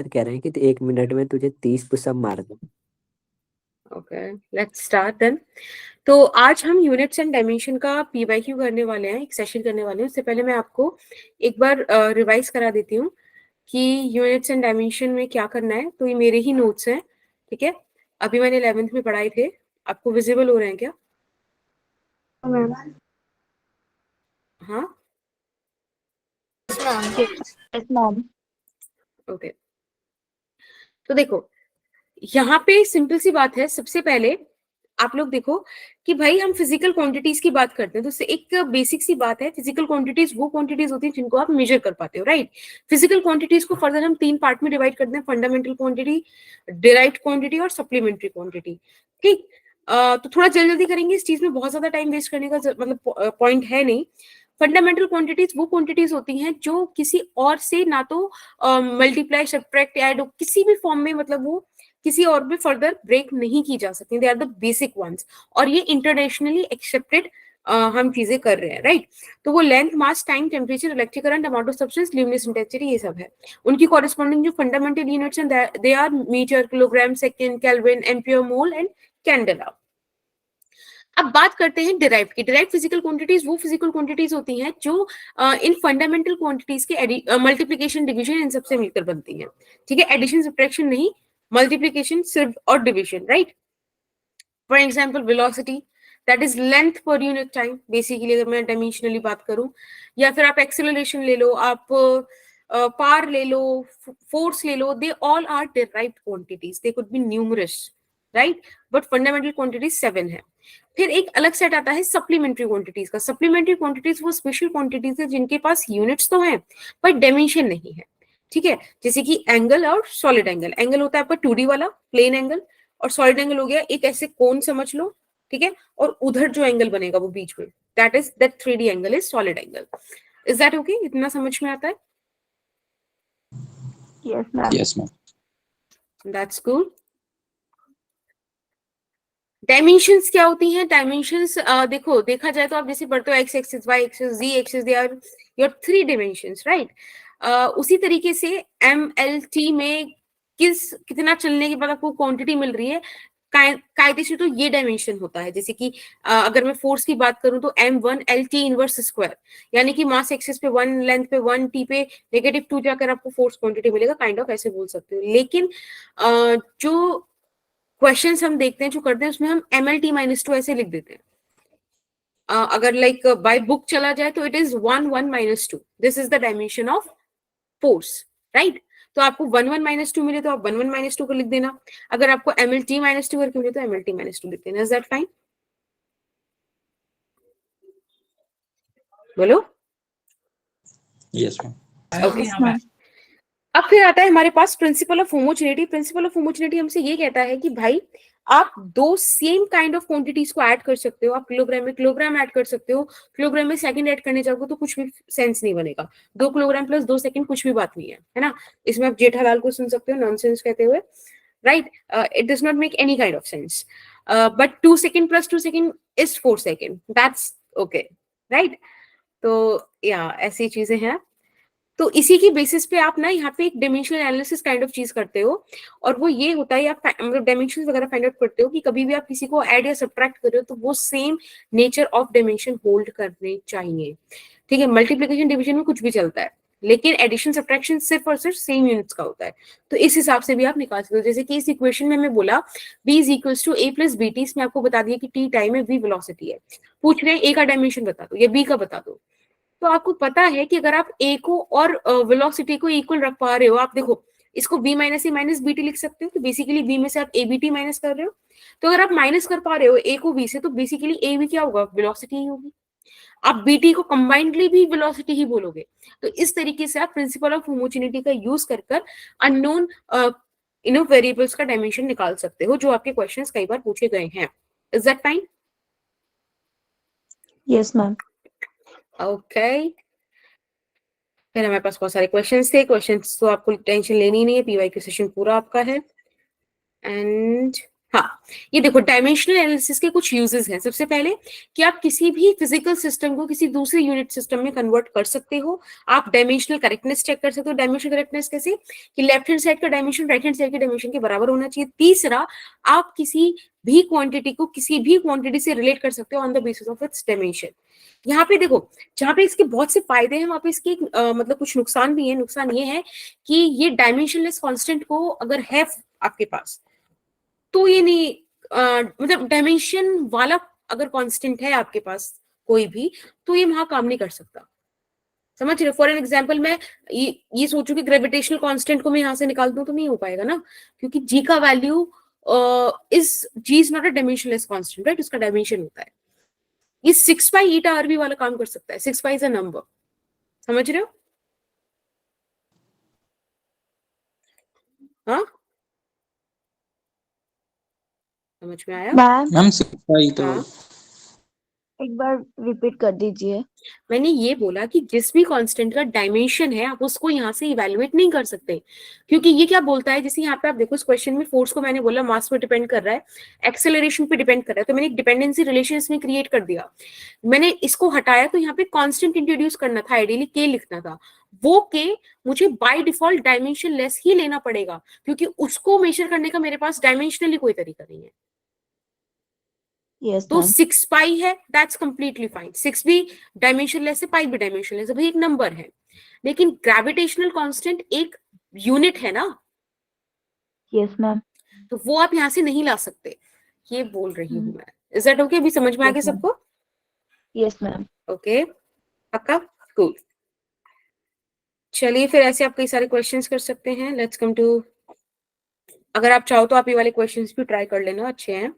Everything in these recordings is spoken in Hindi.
कह रहे हैं कि 1 मिनट में तुझे 30 पुशअप मार दो। Okay, let's start then. तो आज हम यूनिट्स एंड डायमेंशन का पीवाईक्यू करने वाले हैं, एक सेशन करने वाले हैं। उससे पहले मैं आपको एक बार रिवाइज करा देती हूँ कि यूनिट्स एंड डायमेंशन में क्या करना है। तो ये मेरे ही नोट्स हैं, ठीक है। अभी मैंने 11th में पढ़ाए थे, आपको विजिबल हो रहे हैं क्या? हाँ, ओके। तो देखो, यहाँ पे सिंपल सी बात है। सबसे पहले आप लोग देखो कि भाई हम फिजिकल क्वांटिटीज की बात करते हैं, तो एक बेसिक सी बात है, फिजिकल क्वांटिटीज वो क्वांटिटीज होती हैं जिनको आप मेजर कर पाते हो, राइट। फिजिकल क्वांटिटीज को फर्दर हम 3 पार्ट में डिवाइड करते हैं, फंडामेंटल क्वांटिटी, डिराइव्ड क्वांटिटी और सप्लीमेंट्री क्वांटिटी, ठीक। तो थोड़ा जल्दी जल्दी करेंगे, इस चीज में बहुत ज्यादा टाइम वेस्ट करने का मतलब पॉइंट है नहीं। फंडामेंटल क्वांटिटीज वो क्वांटिटीज होती हैं जो किसी और से ना तो मल्टीप्लाई, सब्ट्रैक्ट, ऐड किसी भी फॉर्म में, मतलब वो किसी और में फर्दर ब्रेक नहीं की जा सकती। They are the basic ones, और ये इंटरनेशनली एक्सेप्टेड हम चीजें कर रहे हैं, राइट। तो वो length, mass, time, temperature, electric current, amount of substance, luminous intensity, ये सब है। उनकी कॉरेस्पॉन्डिंग जो फंडामेंटल यूनिट्स हैं, they are metre, kilogram, second, kelvin, ampere, mole and candela. अब बात करते हैं डिराइव्ड की। डिराइव्ड फिजिकल क्वांटिटीज वो फिजिकल क्वांटिटीज होती हैं जो इन फंडामेंटल क्वांटिटीज के मल्टीप्लिकेशन, डिवीजन, इन सबसे मिलकर बनती हैं, ठीक है। एडिशन, सब्ट्रैक्शन नहीं, मल्टीप्लिकेशन सिर्फ और division, right. For example velocity, that is length per unit time, basically अगर मैं डायमेंशनली बात करूं। या फिर आप एक्सेलरेशन ले लो, आप पार ले लो, फोर्स ले लो, they all are derived quantities, they could be numerous, right. But fundamental quantities 7 है। फिर एक अलग सेट आता है सप्लीमेंट्री क्वांटिटीज का। सप्लीमेंट्री क्वांटिटीज वो स्पेशल क्वांटिटीज है जिनके पास यूनिट्स तो हैं पर डायमेंशन नहीं है, ठीक है। जैसे कि एंगल और सॉलिड एंगल। एंगल होता है आपका 2D वाला प्लेन एंगल, और सॉलिड एंगल हो गया एक ऐसे कोन समझ लो, ठीक है। और उधर जो एंगल बनेगा वो बीच में, that 3D angle is solid angle. Is that okay? इतना समझ में आता है? Yes, ma'am. That's good. Dimensions क्या होती हैं? डायमेंशंस देखो, देखा जाए तो आप जैसे पढ़ते हो X axis, Y axis, Z axis, they are your 3 dimensions, right. उसी तरीके से MLT में कितना चलने के बाद आपको क्वांटिटी मिल रही है, कायदे से तो ये डायमेंशन होता है। जैसे कि अगर मैं फोर्स की बात करूं तो M1LT इनवर्स स्क्वायर, यानी कि मास एक्सिस पे 1, लेंथ पे 1, टी पे -2 जाकर आपको फोर्स क्वांटिटी मिलेगा, काइंड ऑफ ऐसे बोल सकते हो। लेकिन जो क्वेश्चंस हम देखते हैं, जो करते हैं, उसमें हम MLT -2 ऐसे लिख देते हैं। अगर लाइक बाय बुक चला जाए तो it is 1, 1 -2, this is the dimension of force, right. तो आपको 1, 1 -2 मिले तो आप 1, 1 -2 को लिख देना। अगर आपको MLT -2 करके मिले तो MLT -2 लिख देना। Is that fine? बोलो। Yes, ma'am. ओके। अब फिर आता है हमारे पास principle of homogeneity. Principle of homogeneity हमसे ये कहता है कि भाई आप दो सेम काइंड ऑफ क्वांटिटीज को ऐड कर सकते हो। आप किलोग्राम में किलोग्राम ऐड कर सकते हो, किलोग्राम में सेकंड ऐड करने जाओगे तो कुछ भी सेंस नहीं बनेगा। 2 किलोग्राम प्लस 2 सेकंड कुछ भी बात नहीं है ना। इसमें आप जेठालाल को सुन सकते हो नॉनसेंस कहते हुए, right. It does not make any kind of sense. But 2 second plus 2 second is 4 second, that's okay, right. तो या ऐसी चीजें हैं। तो इसी की बेसिस पे आप ना यहाँ पे एक डायमेंशनल एनालिसिस काइंड ऑफ चीज करते हो, और वो ये होता है, आप मतलब डायमेंशंस वगैरह फाइंड आउट करते हो कि कभी भी आप किसी को ऐड या सब्ट्रैक्ट कर रहे हो तो वो same nature of dimension hold करने चाहिए, ठीक है। मल्टीप्लिकेशन डिवीजन में कुछ भी चलता है, लेकिन एडिशन सब्ट्रैक्शन सिर्फ और सिर्फ सेम यूनिट्स का होता है। तो इस हिसाब से भी आप निकाल सकते हो। जैसे कि इस इक्वेशन में मैं बोला v is equal to a plus bt, इसमें आपको बता दिया कि t टाइम है, v वेलोसिटी है। पूछ रहे हैं a का डायमेंशन बता दो या b का बता दो। तो आपको पता है कि अगर आप a को और वेलोसिटी को इक्वल रख पा रहे हो, आप देखो इसको v माइनस ए माइनस बीटी लिख सकते हो, तो बेसिकली v में से आप एबीटी माइनस कर रहे हो। तो अगर आप माइनस कर पा रहे हो a को v से, तो बेसिकली a भी क्या होगा? वेलोसिटी ही होगी। आप bt को कंबाइंडली भी वेलोसिटी ही बोलोगे। तो इस तरीके से आप प्रिंसिपल ऑफ होमोजेनिटी का यूज कर कर अननोन वेरिएबल्स का डायमेंशन निकाल सकते हो, जो आपके क्वेश्चंस कई बार पूछे गए हैं। Is that fine? Yes ma'am. Okay. फिर हमारे पास बहुत सारे क्वेश्चंस थे। क्वेश्चंस तो आपको टेंशन लेनी नहीं है, पीवाई का सेशन पूरा आपका है। एंड हाँ, ये देखो डायमेंशनल एनालिसिस के कुछ यूजेस हैं। सबसे पहले कि आप किसी भी फिजिकल सिस्टम को किसी दूसरे यूनिट सिस्टम में कन्वर्ट कर सकते हो। आप डायमेंशनल करेक्टनेस चेक कर सकते हो। डायमेंशनल करेक्टनेस कैसे? कि लेफ्ट हैंड साइड का डायमेंशन राइट हैंड साइड के डायमेंशन के बराबर होना चाहिए। तीसरा, आप किसी भी क्वांटिटी को किसी भी क्वांटिटी से रिलेट कर सकते हो on the basis of its dimension. यहाँ पे देखो, जहाँ पे इसके बहुत से फायदे हैं वहां पे इसके मतलब कुछ नुकसान भी है। नुकसान ये है कि ये डायमेंशनलेस कांस्टेंट को अगर है आपके पास तो ये नहीं मतलब डायमेंशन वाला अगर कांस्टेंट है आपके पास कोई भी, तो ये वहां काम नहीं कर सकता। समझ रहे? फॉर एन एग्जाम्पल मैं ये सोचूं कि ग्रेविटेशनल कांस्टेंट को मैं यहाँ से निकाल दूं तो नहीं हो पाएगा ना, क्योंकि जी का value is not a dimensionless constant, right? उसका डायमेंशन होता है। ये 6 पाई ईटा आर भी वाला काम कर सकता है। 6 पाई इज अ नंबर। समझ रहे हो? हाँ, समझ में आया? मैम मैम 6 पाई तो हाँ, एक बार रिपीट कर दीजिए। मैंने ये बोला कि जिस भी कांस्टेंट का डायमेंशन है आप उसको यहाँ से इवेलुएट नहीं कर सकते, क्योंकि ये क्या बोलता है, जैसे यहाँ पे आप देखो इस क्वेश्चन में फोर्स को मैंने बोला मास पे डिपेंड कर रहा है, एक्सेलरेशन पे डिपेंड कर रहा है, तो मैंने एक डिपेंडेंसी रिलेशन इसमें क्रिएट कर दिया। मैंने इसको हटाया तो यहाँ पे कांस्टेंट इंट्रोड्यूस करना था, आइडियली के लिखना था। वो के मुझे बाय डिफॉल्ट डायमेंशन लेस ही लेना पड़ेगा, क्योंकि उसको मेजर करने का मेरे पास डायमेंशनली कोई तरीका नहीं है। यस तो मैम। 6 पाई है, दैट्स कंप्लीटली फाइन। 6 भी डायमेंशनलेस है, पाई भी डायमेंशनलेस है, भाई एक नंबर है। लेकिन ग्रेविटेशनल कांस्टेंट एक यूनिट है ना, यस मैम। तो वो आप यहाँ से नहीं ला सकते, ये बोल रही हूँ मैं। Is that okay? अभी समझ में आ गया Yes, ma'am. सबको? Yes ma'am. ओके, पक्का? कूल। चलिए फिर ऐसे आप कई सारे क्वेश्चंस कर सकते हैं। लेट्स कम टू, अगर आप चाहो तो आप ये वाले क्वेश्चंस भी ट्राई कर लेना, अच्छे हैं।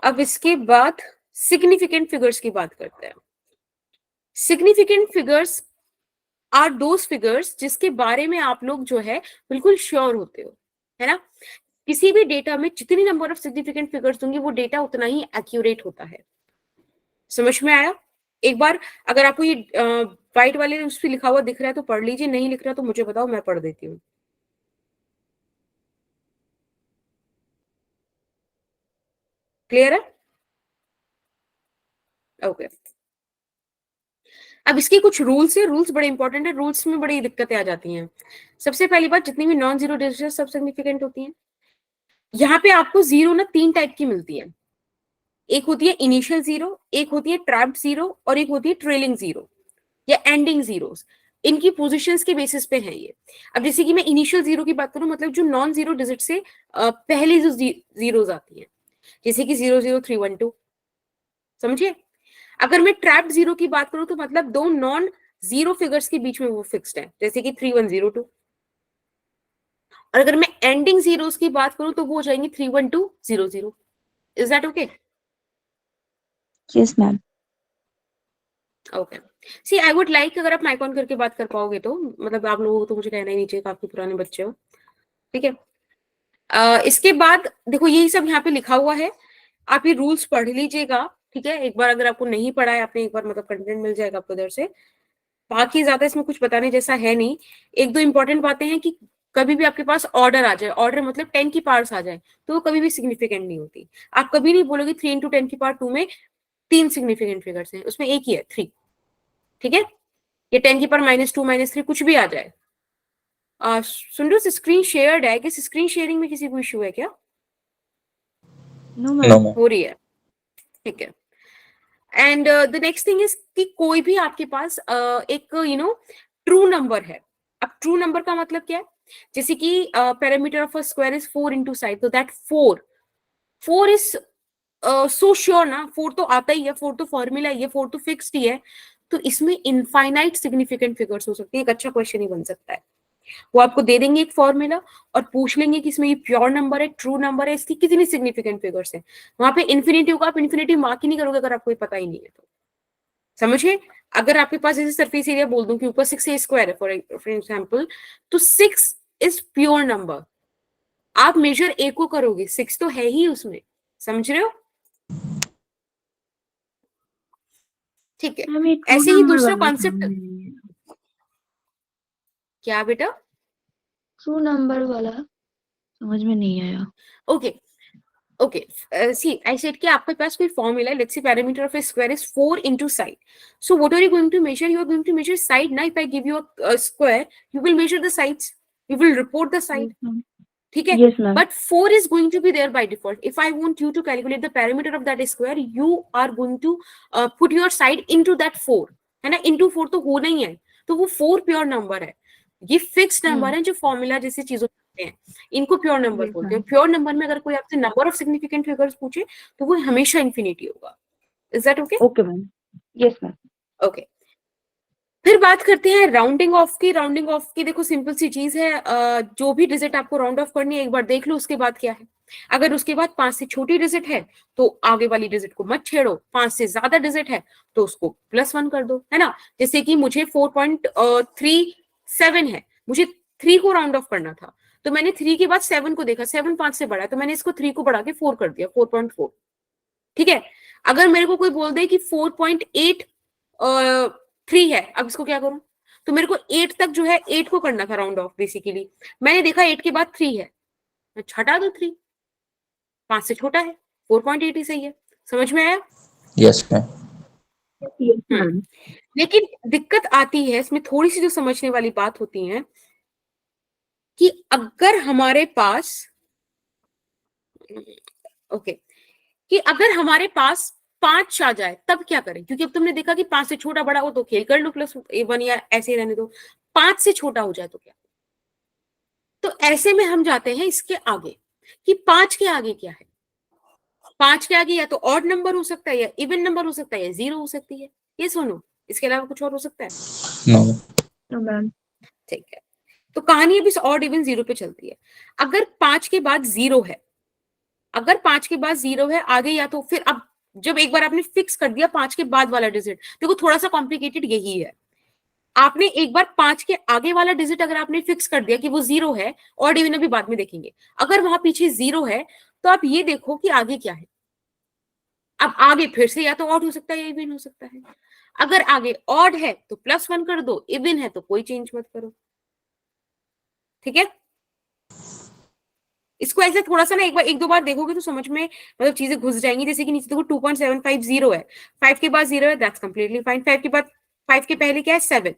अब इसके बाद सिग्निफिकेंट फिगर्स की बात करते हैं। Significant figures are those figures जिसके बारे में आप लोग जो है बिल्कुल श्योर होते हो, है ना? किसी भी डेटा में जितनी नंबर ऑफ सिग्निफिकेंट फिगर्स होंगे वो डेटा उतना ही एक्यूरेट होता है। समझ में आया? एक बार अगर आपको ये व्हाइट वाले उस पे लिखा हुआ दिख रहा है तो पढ़ लीजिए, नहीं लिख रहा तो मुझे बताओ, मैं पढ़ देती हूँ। क्लियर है? ओके। अब इसके कुछ रूल्स है, रूल्स बड़े इंपॉर्टेंट है, रूल्स में बड़ी दिक्कतें आ जाती हैं। सबसे पहली बात, जितनी भी नॉन जीरो डिजिट सब सिग्निफिकेंट होती हैं। यहाँ पे आपको जीरो ना 3 टाइप की मिलती है। एक होती है इनिशियल जीरो, एक होती है ट्रैप्ड जीरो, और एक होती है ट्रेलिंग जीरो या एंडिंग जीरोस। इनकी पोजीशंस के बेसिस पे है ये। अब जैसे कि मैं इनिशियल जीरो की बात करूं, मतलब जो नॉन जीरो डिजिट से पहले जो जीरोस आती हैं, जैसे कि 00312, समझिए? अगर मैं ट्रैप्ड जीरो की बात करूं तो मतलब दो नॉन जीरो फिगर्स के बीच में वो फिक्स्ड है, जैसे कि 3102। और अगर मैं एंडिंग जीरोस की बात करूं तो वो हो जाएंगे 31200। Is that okay? Yes ma'am. Okay. See I would like, अगर आप माइक ऑन करके बात कर पाओगे तो, मतलब आप लोगों को तो मुझे कहना ही नहीं चाहिए, काफी पुराने बच्चे हो, ठीक है? इसके बाद देखो यही सब यहाँ पे लिखा हुआ है, आप ये रूल्स पढ़ लीजिएगा, ठीक है? एक बार अगर आपको नहीं पढ़ा है आपने, एक बार मतलब कंटेंट मिल जाएगा आपको उधर से। बाकी ज्यादा इसमें कुछ बताने जैसा है नहीं। एक दो इंपॉर्टेंट बातें हैं कि कभी भी आपके पास ऑर्डर आ जाए, ऑर्डर मतलब 10 की पावर्स आ जाए, तो वो कभी भी सिग्निफिकेंट नहीं होती। आप कभी नहीं बोलोगे 3 इंटू 10 की पावर 2 में 3 सिग्निफिकेंट फिगर्स हैं, उसमें एक ही है 3, ठीक है? ये 10 की पावर -2 -3 कुछ भी आ जाए। सुन लो, स्क्रीन शेयर्ड है, कि स्क्रीन शेयरिंग में किसी को इश्यू है क्या? No no ma'am. मैम। हो रही है, ठीक है। And the next thing is कि कोई भी आपके पास एक ट्रू नंबर है। अब ट्रू नंबर का मतलब क्या है? जैसे कि parameter of a square is 4 into side, तो दैट 4 इज सो श्योर ना, 4 तो आता ही है, 4 तो फॉर्मूला है, 4 तो फिक्स्ड ही है। तो इसमें इनफाइनाइट सिग्निफिकेंट फिगर्स हो सकते हैं, एक अच्छा क्वेश्चन ही बन सकता है। वो आपको दे देंगे एक फॉर्मूला और पूछ लेंगे कि इसमें ये प्योर नंबर है, ट्रू नंबर है, इसकी कितनी सिग्निफिकेंट फिगर्स है। वहां पे इन्फिनिटी होगा, आप इन्फिनिटी मार्क ही नहीं करोगे अगर आपको पता ही नहीं है तो। समझिए? अगर आपके पास जैसे सरफेस एरिया बोल दूं कि ऊपर 6a² है फॉर एग्जाम्पल, तो 6 इज प्योर नंबर। आप मेजर a को करोगे, 6 तो है ही उसमें। समझ रहे हो? ठीक है। मैम ये ट्रू ऐसे ही नंबर दूसरा वाला कॉन्सेप्ट क्या बेटा? ट्रू नंबर वाला समझ में नहीं आया। Okay okay, see I said कि आपके पास कोई फॉर्मूला है, let's say parameter of a square is 4 into side. So what are you going to measure? You are going to measure side ना. If I give you a square, you will measure the sides, you will report the side. ठीक है? Yes, ma'am. But 4 is going to be there by default. If I want you to calculate the parameter of that square, you are going to put your side into that 4. है ना? Into 4 तो होना ही है. तो वो 4 प्योर नंबर है. ये फिक्स्ड नंबर है जो फॉर्मूला जैसी चीजों होते हैं, इनको प्योर नंबर Yes, बोलते हैं. ma'am. प्योर नंबर में अगर कोई आपसे नंबर ऑफ सिग्निफिकेंट फिगर्स पूछे तो वो हमेशा इंफिनिटी होगा. Is that okay? Okay, ma'am. Yes, ma'am. Okay. फिर बात करते हैं राउंडिंग ऑफ की. राउंडिंग ऑफ की देखो सिंपल सी चीज है, जो भी डिजिट आपको राउंड ऑफ करनी है एक बार देख लो उसके बाद क्या है. अगर उसके बाद 5 से छोटी डिजिट है तो आगे वाली डिजिट को मत छेड़ो. 5 से ज्यादा डिजिट है तो उसको +1 कर दो, है ना. जैसे कि मुझे 4.37 है, मुझे 3 को राउंड ऑफ करना था तो मैंने 3 के बाद 7 को देखा, 7 5 से बड़ा है तो मैंने इसको 3 को बढ़ा के 4 कर दिया, 4.4. ठीक है. अगर मेरे को कोई बोल दे कि 4.83 है, अब इसको क्या करूं? तो मेरे को 8 तक जो है 8 को करना था राउंड ऑफ. बेसिकली मैंने देखा 8 के बाद 3 है, मैं हटा दो 3, 5 से छोटा है, 4.8 ही सही है. समझ में आया? Yes, ma'am. Yes, ma'am. लेकिन दिक्कत आती है इसमें, थोड़ी सी जो समझने वाली बात होती है कि अगर हमारे पास कि अगर हमारे पास 5 आ जाए तब क्या करें? क्योंकि अब तुमने देखा कि 5 से छोटा बड़ा हो तो खेल कर लो +1 या ऐसे ही रहने दो. 5 से छोटा हो जाए तो क्या? तो ऐसे में हम जाते हैं इसके आगे कि 5 के आगे क्या है. 5 के आगे या तो ऑड नंबर हो सकता है, या इवन नंबर हो सकता है, या 0 हो सकती है. ये सुनो, इसके अलावा कुछ और हो सकता है? No. No, ma'am. ठीक है. तो कहानी अभी ऑड इवन 0 पे चलती है. अगर 5 के बाद 0 है, अगर 5 के बाद 0 है आगे, या तो फिर अब जब एक बार आपने फिक्स कर दिया 5 के बाद वाला डिजिट, देखो थोड़ा सा कॉम्प्लिकेटेड यही है. आपने एक बार 5 के आगे वाला डिजिट अगर आपने फिक्स कर दिया कि वो 0 है, ऑड इवन अभी बाद में देखेंगे, अगर वहां पीछे 0 है तो आप ये देखो कि आगे क्या है. अब आगे फिर से या तो ऑड हो सकता है या इवन हो सकता है. अगर आगे ऑड है तो +1 कर दो, इवन है तो कोई चेंज मत करो. ठीक है. इसको ऐसे थोड़ा सा ना एक दो बार देखोगे तो समझ में मतलब चीजें घुस जाएंगी. जैसे कि नीचे देखो 2.750 है, 5 के बाद 0 है, दैट्स कंप्लीटली फाइन. 5 के बाद 5 के पहले क्या है? 7.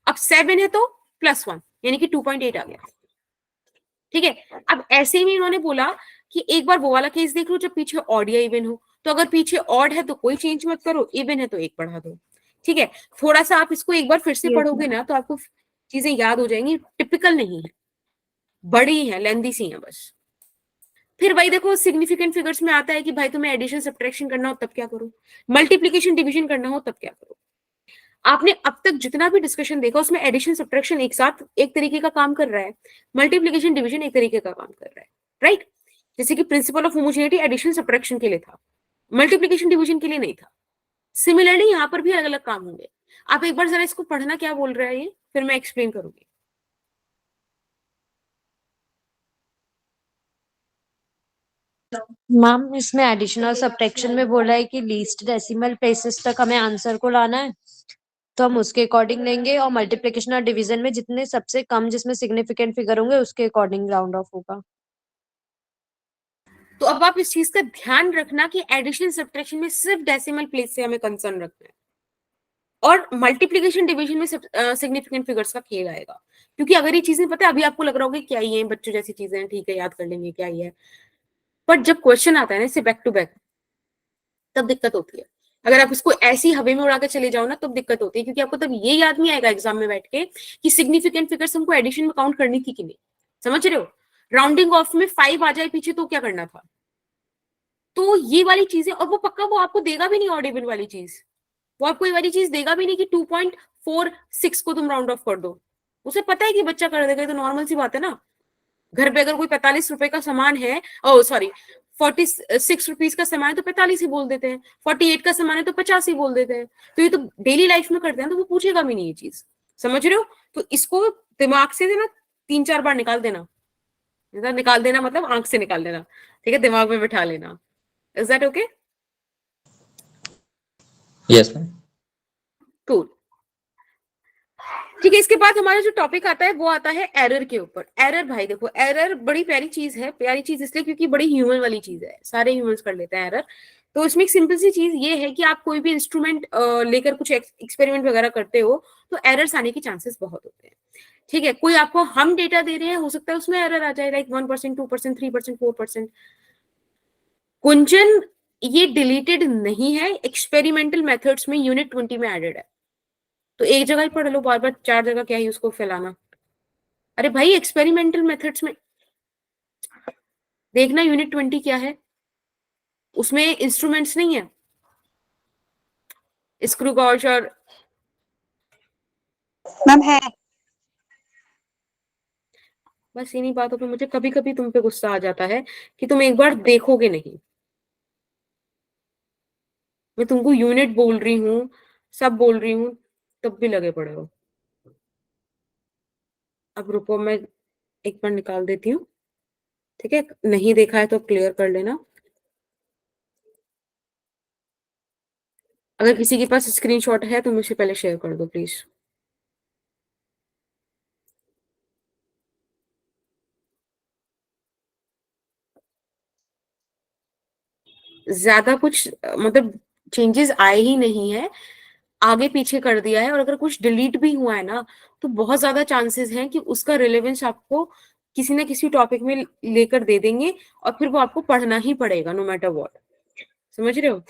अब 7 है तो +1 यानी कि 2.8 आ गया. ठीक है. अब ऐसे में इन्होंने बोला कि एक बार वो वाला केस देख लो जब पीछे ऑड या इवन हो. तो अगर पीछे ऑड है तो कोई चेंज मत करो, इवन है तो 1 बढ़ा दो. ठीक है. थोड़ा सा आप इसको एक बार फिर से Yes, पढ़ोगे ना तो आपको चीजें याद हो जाएंगी. टिपिकल नहीं है, बड़ी है, लेंदी सी है बस. फिर भाई देखो सिग्निफिकेंट फिगर्स में आता है कि भाई तुम्हें एडिशन सब्ट्रैक्शन करना हो तब क्या करो, मल्टीप्लिकेशन डिवीजन करना हो तब क्या करो. आपने अब तक जितना भी डिस्कशन देखा उसमें एडिशन सब्ट्रैक्शन एक साथ एक तरीके का काम कर रहा है, मल्टीप्लिकेशन डिवीजन एक तरीके का काम कर रहा है. राइट. जैसे कि principle of homogeneity addition subtraction के लिए था, मल्टीप्लिकेशन डिवीजन के लिए नहीं था. सिमिलरली यहाँ पर भी अलग अलग काम होंगे. आप एक बार जरा इसको पढ़ना क्या बोल रहा है ये, फिर मैं एक्सप्लेन करूंगी. मैम इसमें एडिशन और सब्ट्रैक्शन में बोला है कि लीस्ट डेसिमल प्लेसेस तक हमें आंसर को लाना है, तो हम उसके अकॉर्डिंग लेंगे. और मल्टीप्लिकेशन और डिवीजन में जितने सबसे कम जिसमें सिग्निफिकेंट फिगर होंगे उसके अकॉर्डिंग राउंड ऑफ होगा. तो अब आप इस चीज का ध्यान रखना कि एडिशन सब्ट्रैक्शन में सिर्फ डेसिमल प्लेस से हमें कंसर्न रखना है, और मल्टीप्लिकेशन डिवीजन में सिग्निफिकेंट फिगर्स का खेल आएगा. क्योंकि अगर ये चीजें पता है अभी आपको लग रहा होगा क्या ही है, बच्चों जैसी चीजें हैं, ठीक है याद कर लेंगे क्या ही है, बट जब क्वेश्चन आता है ना इससे बैक टू बैक तब दिक्कत होती है. अगर आप इसको ऐसी हवा में उड़ा के चले जाओ ना तब दिक्कत होती है, क्योंकि आपको तब ये याद नहीं आएगा एग्जाम में बैठ के कि सिग्निफिकेंट फिगर्स हमको एडिशन में काउंट करनी थी कि नहीं. समझ रहे हो? राउंडिंग ऑफ में 5 आ जाए पीछे तो क्या करना था. तो ये वाली चीजें, और वो पक्का वो आपको देगा भी नहीं ऑड इवन वाली चीज, वो आपको ये वाली चीज देगा भी नहीं कि 2.46 को तुम राउंड ऑफ कर दो. उसे पता है कि बच्चा कर देगा, तो नॉर्मल सी बात है ना. घर पे अगर कोई 45 रुपए का सामान है, ओ सॉरी 46 रुपीज का सामान है तो 45 ही बोल देते हैं, 48 का सामान है तो 50 ही बोल देते हैं. तो ये तो डेली लाइफ में करते हैं, तो वो पूछेगा भी नहीं ये चीज. समझ रहे हो? तो इसको दिमाग से ना 3-4 बार निकाल देना. निकाल देना मतलब आंख से निकाल देना. ठीक है. दिमाग में बिठा लेना. Is that okay? Yes, ma'am. Cool. ठीक है, इसके बाद हमारा जो टॉपिक आता है वो आता है एरर के ऊपर। एरर भाई देखो, एरर बड़ी प्यारी चीज है, प्यारी चीज इसलिए क्योंकि बड़ी ह्यूमन वाली चीज है, सारे ह्यूमंस कर लेते हैं एरर। तो इसमें एक सिंपल सी चीज ये है कि आप कोई भी इंस्ट्रूमेंट लेकर कुछ एक्सपेरिमेंट वगैरह करते हो तो एरर्स आने के चांसेस बहुत होते हैं। ठीक है, कोई आपको हम डेटा दे रहे हैं, हो सकता है उसमें एरर आ जाए, लाइक 1%, 2%, 3%, 4%। कुंजन ये डिलीटेड नहीं है, एक्सपेरिमेंटल मेथड्स में यूनिट 20 में एडेड है। तो एक जगह ही पढ़ लो, बार बार 4 जगह क्या है उसको फैलाना। अरे भाई एक्सपेरिमेंटल मेथड्स में देखना यूनिट 20 क्या है, उसमें इंस्ट्रूमेंट्स नहीं है, स्क्रू गॉज और मैम है। बस इन्हीं बातों पे मुझे कभी कभी तुम पे गुस्सा आ जाता है कि तुम एक बार देखोगे नहीं। मैं तुमको यूनिट बोल रही हूँ, सब बोल रही हूँ, तब भी लगे पड़े हो। अब रुको, मैं एक बार निकाल देती हूँ। ठीक है, नहीं देखा है तो क्लियर कर लेना। अगर किसी के पास स्क्रीनशॉट है तो मुझे पहले शेयर कर दो प्लीज। ज्यादा कुछ मतलब चेंजेस आए ही नहीं है, आगे पीछे कर दिया है। और अगर कुछ डिलीट भी हुआ है ना तो बहुत ज्यादा चांसेस हैं कि उसका रिलेवेंस आपको किसी ना किसी टॉपिक में लेकर दे देंगे और फिर वो आपको पढ़ना ही पड़ेगा नो मैटर व्हाट। समझ रहे हो?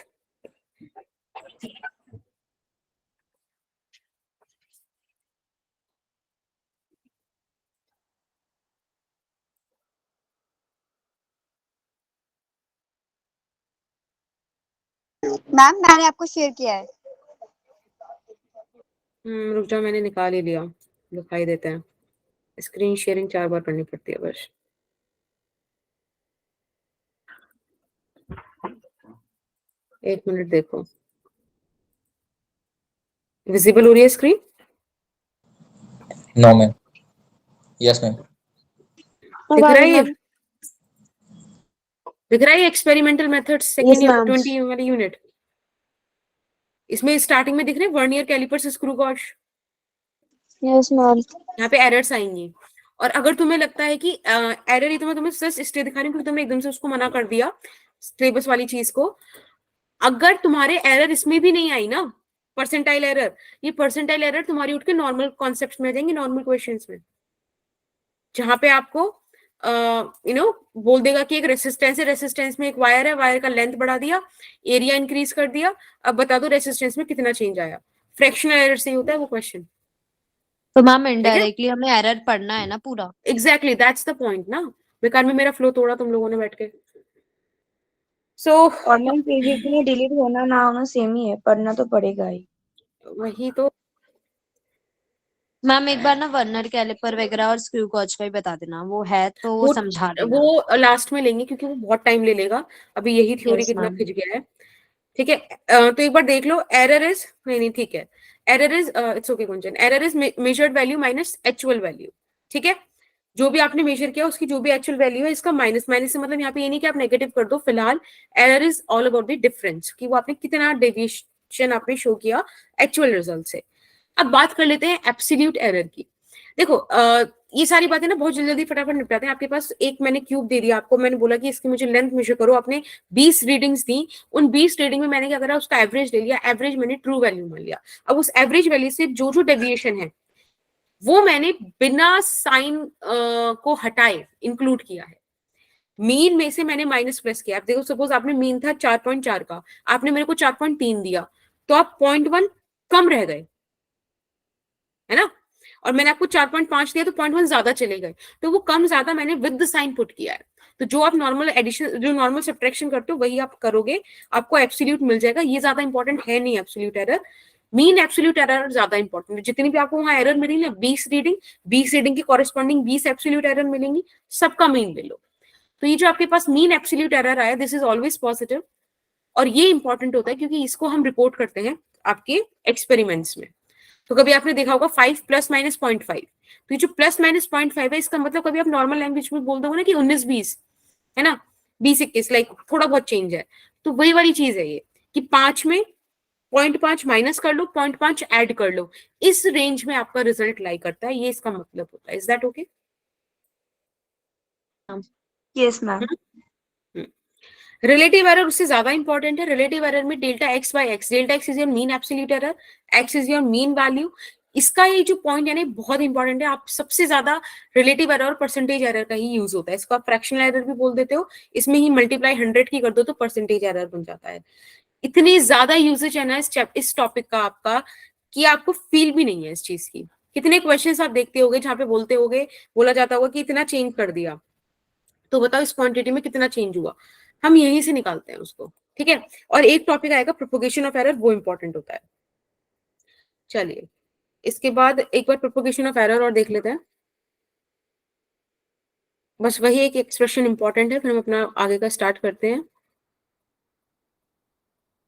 मैम मैंने आपको शेयर किया है। रुक जाओ, मैंने निकाल ही लिया, दिखाई देते हैं। स्क्रीन शेयरिंग 4 बार करनी पड़ती है बस। एक मिनट देखो, विजिबल हो रही है screen? No, ma'am. Yes, ma'am. दिख रहा है ये? दिख रहा है experimental method second Yes, ma'am. 20 वाली यूनिट? इसमें स्टार्टिंग में दिख रहे हैं vernier calipers, screw gauge. Yes, ma'am. यहाँ पे एरर्स आएंगी। और अगर तुम्हें लगता है कि एरर ही, तो मैं तुम्हें जस्ट इसलिए दिखा रही हूँ क्योंकि तुमने एकदम से उसको मना कर दिया सिलेबस वाली चीज को। अगर तुम्हारे एरर इसमें भी नहीं आई ना, परसेंटाइल एरर, ये परसेंटाइल एरर तुम्हारी उठ के नॉर्मल कॉन्सेप्ट में आ जाएंगे, नॉर्मल क्वेश्चंस में, जहां पे आपको बोल देगा कि एक रेसिस्टेंस है, रेसिस्टेंस में एक वायर है, वायर का लेंथ बढ़ा दिया, एरिया इंक्रीज कर दिया, अब बता दो रेसिस्टेंस में कितना चेंज आया। फ्रैक्शनल एरर से ही होता है वो क्वेश्चन। तो मैम इनडायरेक्टली हमें एरर पढ़ना है ना पूरा। एग्जैक्टली दैट्स द पॉइंट ना। बेकार में मेरा फ्लो तोड़ा तुम लोगों ने बैठ के। और मैम पेजेस में डिलीट होना ना होना सेम ही है, पढ़ना तो पड़ेगा ही। वही तो। मैम एक बार ना वर्नर कैलिपर वगैरह और स्क्रू गॉज का ही बता देना, वो है तो वो समझा देना। वो लास्ट में लेंगे क्योंकि वो बहुत टाइम ले लेगा। अभी यही थ्योरी Yes, कितना ma'am. खिंच गया है। ठीक है, तो एक बार देख लो। एरर इज नहीं ठीक है, error is it's okay Kunjan, error is measured value minus actual value. ठीक है, जो भी आपने मेजर किया उसकी जो भी एक्चुअल वैल्यू है, इसका माइनस। माइनस से मतलब यहाँ पे ये नहीं कि आप नेगेटिव कर दो। फिलहाल error is all about the difference, कि वो आपने कितना डेविएशन आपने शो किया एक्चुअल रिजल्ट से। अब बात कर लेते हैं एब्सोल्यूट एरर की। देखो ये सारी बातें ना बहुत जल्दी जल्दी फटाफट निपटाते हैं। आपके पास एक मैंने क्यूब दे दिया आपको, मैंने बोला कि इसकी मुझे लेंथ मेजर करो, आपने 20 रीडिंग्स दी। उन 20 रीडिंग में मैंने क्या करा, उसका एवरेज ले लिया, एवरेज मैंने ट्रू वैल्यू मान लिया। अब उस एवरेज वैल्यू से जो जो डेविएशन है वो मैंने बिना साइन को हटाए इंक्लूड किया है। मीन में से मैंने माइनस प्लस किया। आप देखो, सपोज आपने मीन था 4.4 का, आपने मेरे को 4.3 दिया, तो आप 0.1 कम रह गए, है ना। और मैंने आपको 4.5 दिया तो 0.1 ज्यादा चले गए, तो वो कम ज्यादा मैंने विद द साइन पुट किया है। तो जो आप नॉर्मल एडिशन, जो नॉर्मल सब्ट्रैक्शन करते हो वही आप करोगे, आपको एब्सोल्यूट मिल जाएगा। ये ज्यादा इंपॉर्टेंट है नहीं absolute error, mean absolute error ज्यादा इंपॉर्टेंट है। जितनी भी आपको वहां एरर मिली ना, 20 रीडिंग, 20 रीडिंग की कॉरेस्पॉन्डिंग 20 एब्सोल्यूट एरर मिलेंगी, सबका मीन ले लो। तो ये जो आपके पास मीन एब्सोल्यूट एरर आया, दिस इज ऑलवेज पॉजिटिव। और ये इंपॉर्टेंट होता है क्योंकि इसको हम रिपोर्ट करते हैं आपके एक्सपेरिमेंट्स में। तो कभी आपने देखा होगा 5 प्लस माइनस 0.5, तो ये जो प्लस माइनस 0.5 है, इसका मतलब कभी आप नॉर्मल लैंग्वेज में बोल दो ना कि 19-20, है ना, 20-21, लाइक थोड़ा बहुत चेंज है। तो वही वाली चीज है ये कि 5 में 0.5 माइनस कर लो, 0.5 ऐड कर लो, इस रेंज में आपका रिजल्ट लाई करता है, ये इसका मतलब होता है। Is that okay? Yes ma'am. Relative error उससे ज्यादा इंपॉर्टेंट है। रिलेटिव एरर में delta x by x, delta x is your mean absolute error, x is your mean value. इसका ये जो पॉइंट है ना बहुत इंपॉर्टेंट है। आप सबसे ज्यादा रिलेटिव एरर और परसेंटेज एरर का ही यूज होता है। इसको आप फ्रैक्शनल एरर भी बोल देते हो, इसमें ही मल्टीप्लाई 100 की कर दो तो परसेंटेज एरर बन जाता है। इतनी ज्यादा यूजेज है ना इस टॉपिक का आपका कि आपको फील भी नहीं है इस चीज की। कितने क्वेश्चंस आप देखते होगे जहां पे बोलते होगे, बोला जाता होगा कि इतना चेंज कर दिया, तो बताओ इस क्वांटिटी में कितना चेंज हुआ। हम यहीं से निकालते हैं उसको, ठीक है। और एक टॉपिक आएगा प्रोपोगेशन ऑफ एरर, वो इंपॉर्टेंट होता है। चलिए इसके बाद एक बार प्रोपोगेशन ऑफ एरर और देख लेते हैं। बस वही एक एक्सप्रेशन इंपॉर्टेंट है, फिर हम अपना आगे का स्टार्ट करते हैं।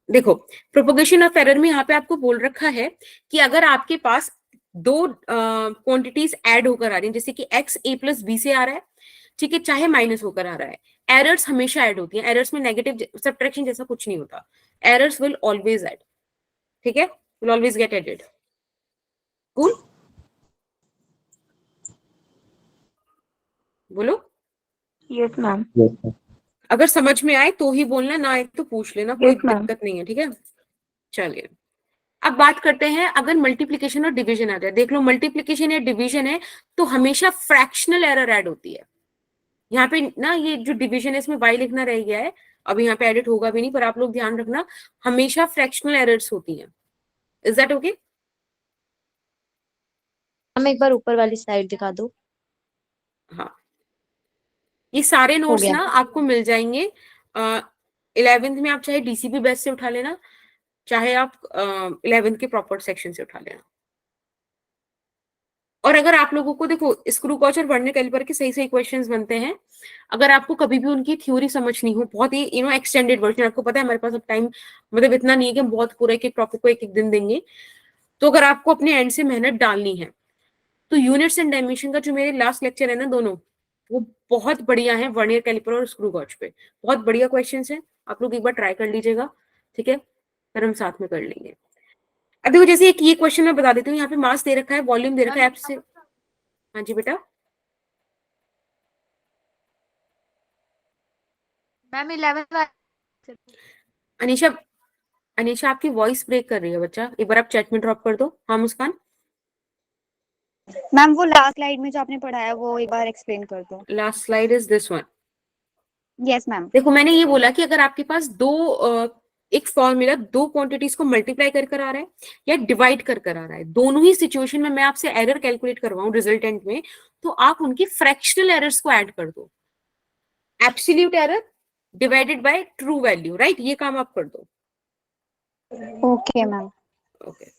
देखो प्रोपोगेशन ऑफ एरर में यहाँ पे आपको बोल रखा है कि अगर आपके पास दो क्वांटिटीज ऐड होकर आ रही हैं, जैसे कि x a प्लस b से आ रहा है, ठीक है, चाहे माइनस होकर आ रहा है, एरर्स हमेशा ऐड होती हैं। एरर्स में नेगेटिव सब्ट्रैक्शन जैसा कुछ नहीं होता, एरर्स विल ऑलवेज ऐड, ठीक है, will always get added. Cool, बोलो। Yes ma'am. Yes, ma'am. अगर समझ में आए तो ही बोलना, ना आए तो पूछ लेना, कोई Yes, ma'am. दिक्कत नहीं है, ठीक है। चलिए अब बात करते हैं, अगर मल्टीप्लिकेशन और डिवीजन आ जाए। देख लो मल्टीप्लिकेशन या डिवीजन है तो हमेशा फ्रैक्शनल एरर ऐड होती है। यहाँ पे ना ये जो डिवीजन है इसमें y लिखना रह गया है, अभी यहाँ पे एडिट होगा भी नहीं, पर आप लोग ध्यान रखना हमेशा फ्रैक्शनल एरर्स होती हैं। Is that okay? हम एक बार ऊपर वाली साइड दिखा दो। हाँ, ये सारे नोट्स गया। ना आपको मिल जाएंगे 11th में। आप चाहे डीसीपी बेस से उठा लेना, चाहे आप 11th के प्रॉपर सेक्शन से उठा लेना। और अगर आप लोगों को देखो स्क्रू गॉज और वर्नियर कैलिपर के सही सही क्वेश्चंस बनते हैं, अगर आपको कभी भी उनकी थ्योरी समझनी हो, बहुत ही एक्सटेंडेड वर्जन, आपको पता है हमारे पास अब टाइम मतलब इतना नहीं है कि हम बहुत पूरा एक एक टॉपिक को एक एक दिन देंगे, तो अगर आपको अपने एंड से मेहनत डालनी है तो यूनिट्स एंड डायमेंशन का जो मेरे लास्ट लेक्चर है ना दोनों, वो बहुत बढ़िया है। वर्नियर कैलिपर और स्क्रू गॉज पे बहुत बढ़िया क्वेश्चन है, आप लोग एक बार ट्राई कर लीजिएगा, ठीक है, फिर हम साथ में कर लेंगे। अब देखो जैसे एक ये क्वेश्चन मैं बता देती हूँ, यहाँ पे मास दे रखा है, वॉल्यूम दे रखा है आपसे। हाँ जी बेटा। मैम 11th अनीशा, अनीशा आपकी वॉइस ब्रेक कर रही है बच्चा, एक बार आप चैट में ड्रॉप कर दो। हाँ मुस्कान। मैम वो लास्ट स्लाइड में जो आपने पढ़ाया वो एक बार एक्सप्लेन कर दो। Last slide is this one. Yes ma'am. देखो मैंने ये बोला कि अगर आपके पास एक फॉर्मूला दो क्वांटिटीज को मल्टीप्लाई कर आ रहा है या डिवाइड कर आ रहा है, दोनों ही सिचुएशन में मैं आपसे एरर कैलकुलेट करवाऊं रिजल्टेंट में, तो आप उनकी फ्रैक्शनल एरर्स को ऐड कर दो। Absolute error divided by true value, right, ये काम आप कर दो। Okay ma'am. ओके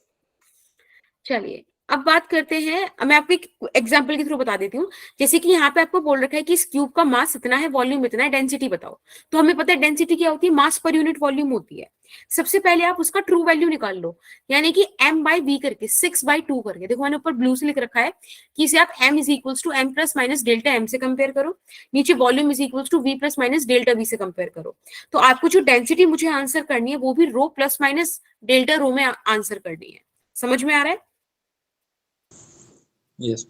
चलिए अब बात करते हैं, मैं आपको एक एग्जांपल के थ्रू बता देती हूँ। जैसे कि यहाँ पे आपको बोल रखा है कि इस क्यूब का मास इतना है, वॉल्यूम इतना है, डेंसिटी बताओ। तो हमें पता है डेंसिटी क्या होती है, मास पर यूनिट वॉल्यूम होती है। सबसे पहले आप उसका ट्रू वैल्यू निकाल लो, यानी कि m/v करके 6/2 करके। देखो मैंने ऊपर ब्लू से लिख रखा है कि इसे आप m is equals to m plus minus delta m से कंपेयर करो, नीचे volume is equals to v plus minus delta v से कंपेयर करो। तो आपको जो डेंसिटी मुझे आंसर करनी है वो भी रो प्लस माइनस डेल्टा रो में आंसर करनी है। समझ में आ रहा है? Yes.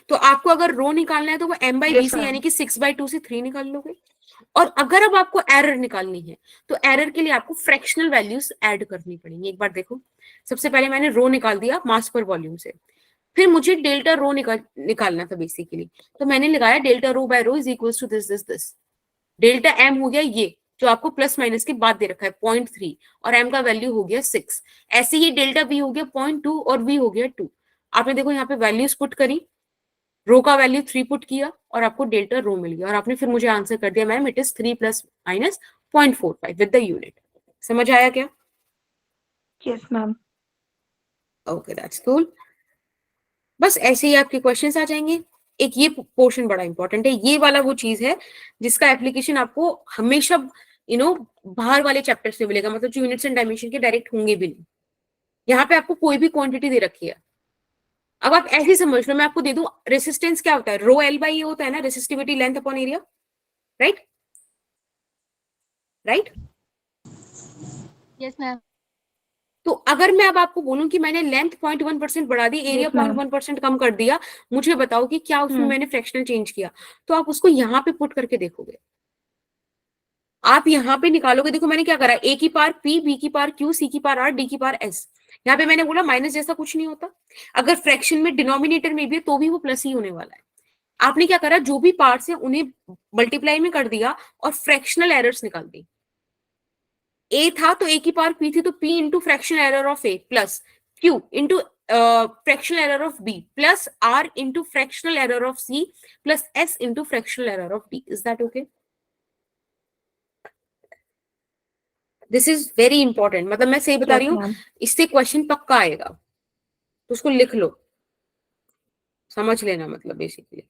तो आपको अगर रो निकालना है तो वो m/v से यानी कि 6/2 से 3 निकाल लोगे। और अगर अब आपको एरर निकालनी है तो एरर के लिए आपको फ्रैक्शनल वैल्यूज ऐड करनी पड़ेंगी। एक बार देखो, सबसे पहले मैंने रो निकाल दिया मास पर वॉल्यूम से, फिर मुझे डेल्टा रो निकालना था बेसिकली, तो मैंने लगाया delta rho by rho is equals to this this this. Delta M हो गया ये जो आपको प्लस माइनस के बाद दे रखा है 0.3, और एम का वैल्यू हो गया 6। ऐसे ही डेल्टा वी हो गया 0.2 और वी हो गया 2। आपने देखो यहाँ पे वैल्यूज पुट करी, रो का वैल्यू 3 पुट किया और आपको डेल्टा रो मिल गया, और आपने फिर मुझे आंसर कर दिया ma'am it is 3 plus minus 0.45 with the unit. समझ आया क्या? Yes ma'am. Okay that's cool. बस ऐसे ही आपके क्वेश्चंस आ जाएंगे। एक ये पोर्शन बड़ा इंपॉर्टेंट है, ये वाला वो चीज है जिसका एप्लीकेशन आपको हमेशा बाहर वाले चैप्टर से मिलेगा, मतलब जो यूनिट्स एंड डायमेंशन के डायरेक्ट होंगे भी नहीं। यहाँ पे आपको कोई भी क्वांटिटी दे रखी है, अब आप ऐसे ही समझ लो, मैं आपको दे दूं रेसिस्टेंस क्या होता है, रो एल बाई ए होता है ना, resistivity length upon area, right right. Yes ma'am. तो अगर मैं अब आपको बोलूं कि मैंने लेंथ 0.1% बढ़ा दी, एरिया Yes, ma'am. 0.1% कम कर दिया, मुझे बताओ कि क्या उसमें मैंने फ्रैक्शनल चेंज किया, तो आप उसको यहाँ पे पुट करके देखोगे, आप यहाँ पे निकालोगे। देखो मैंने क्या करा, ए की पार पी, बी की पार क्यू, सी की पार आर, डी की पार एस। यहाँ पे मैंने बोला माइनस जैसा कुछ नहीं होता, अगर फ्रैक्शन में डिनोमिनेटर में भी है तो भी वो प्लस ही होने वाला है। आपने क्या करा, जो भी पार्ट्स है उन्हें मल्टीप्लाई में कर दिया और फ्रैक्शनल एरर्स निकाल दी। ए था तो ए की पावर पी थी, तो P into fractional error of A plus Q into fractional error of B plus R into fractional error of C plus S into fractional error of D. Is that okay? This is very important, मतलब मैं सही बता रही हूँ, इससे क्वेश्चन पक्का आएगा, तो उसको लिख लो, समझ लेना मतलब बेसिकली।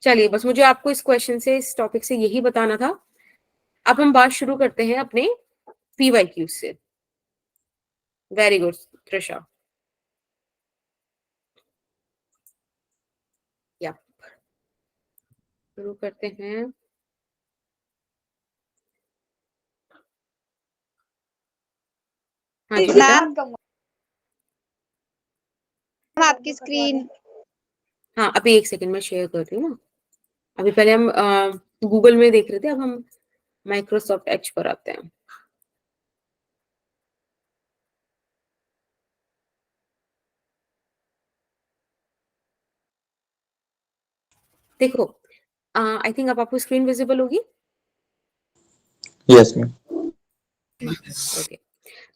चलिए बस मुझे आपको इस क्वेश्चन से, इस टॉपिक से यही बताना था। अब हम बात शुरू करते हैं अपने PYQ से। Very good Trisha. या शुरू करते हैं। हाँ जी बेटा। मैम आपकी स्क्रीन हाँ अभी एक सेकंड में शेयर कर रही हूँ ना। अभी पहले हम गूगल में देख रहे थे, अब हम माइक्रोसॉफ्ट एज पर आते हैं। देखो आई थिंक अब आपको स्क्रीन विजिबल होगी। Yes, ma'am. ओके,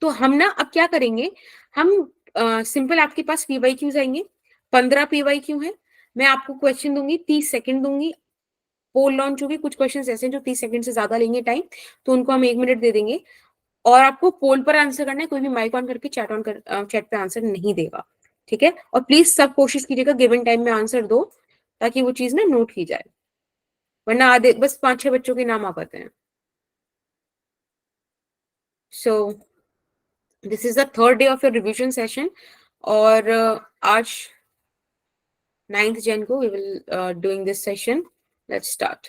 तो हम ना अब क्या करेंगे, हम सिंपल आपके पास PYQs आएंगे, 15 PYQ है। मैं आपको क्वेश्चन दूंगी, 30 सेकंड दूंगी, पोल लॉन्च होगी। कुछ क्वेश्चन ऐसे हैं जो 30 सेकंड से ज्यादा लेंगे टाइम, तो उनको हम 1 मिनट दे देंगे। और आपको पोल पर आंसर करना है, कोई भी माइक ऑन करके चैट पे आंसर नहीं देगा, ठीक है? और प्लीज सब कोशिश कीजिएगा गिवन टाइम में आंसर दो, ताकि वो चीज ना नोट की जाए, वरना आधे बस 5-6 बच्चों के नाम आ पाते हैं। So this is the third day of your revision session, और आज 9th जैन को we will doing this session. Let's start.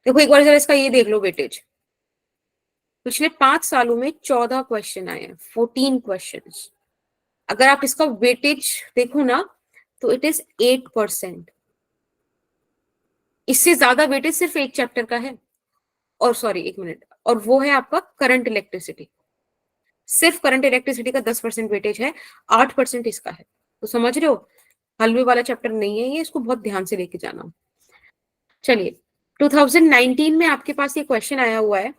देखो एक बार जरा इसका ये देख लो वेटेज। पिछले 5 सालों में 14 क्वेश्चन आए हैं, 14 क्वेश्चंस। अगर आप इसका वेटेज देखो ना, तो इट इज 8%। इससे ज्यादा वेटेज सिर्फ एक चैप्टर का है, और सॉरी 1 मिनट, और वो है आपका करंट इलेक्ट्रिसिटी। सिर्फ करंट इलेक्ट्रिसिटी का 10% वेटेज है, 8% इसका है। तो समझ रहे हो, हलवे वाला चैप्टर नहीं है ये, इसको बहुत ध्यान से लेके जाना। चलिए 2019 में आपके पास ये क्वेश्चन आया हुआ है,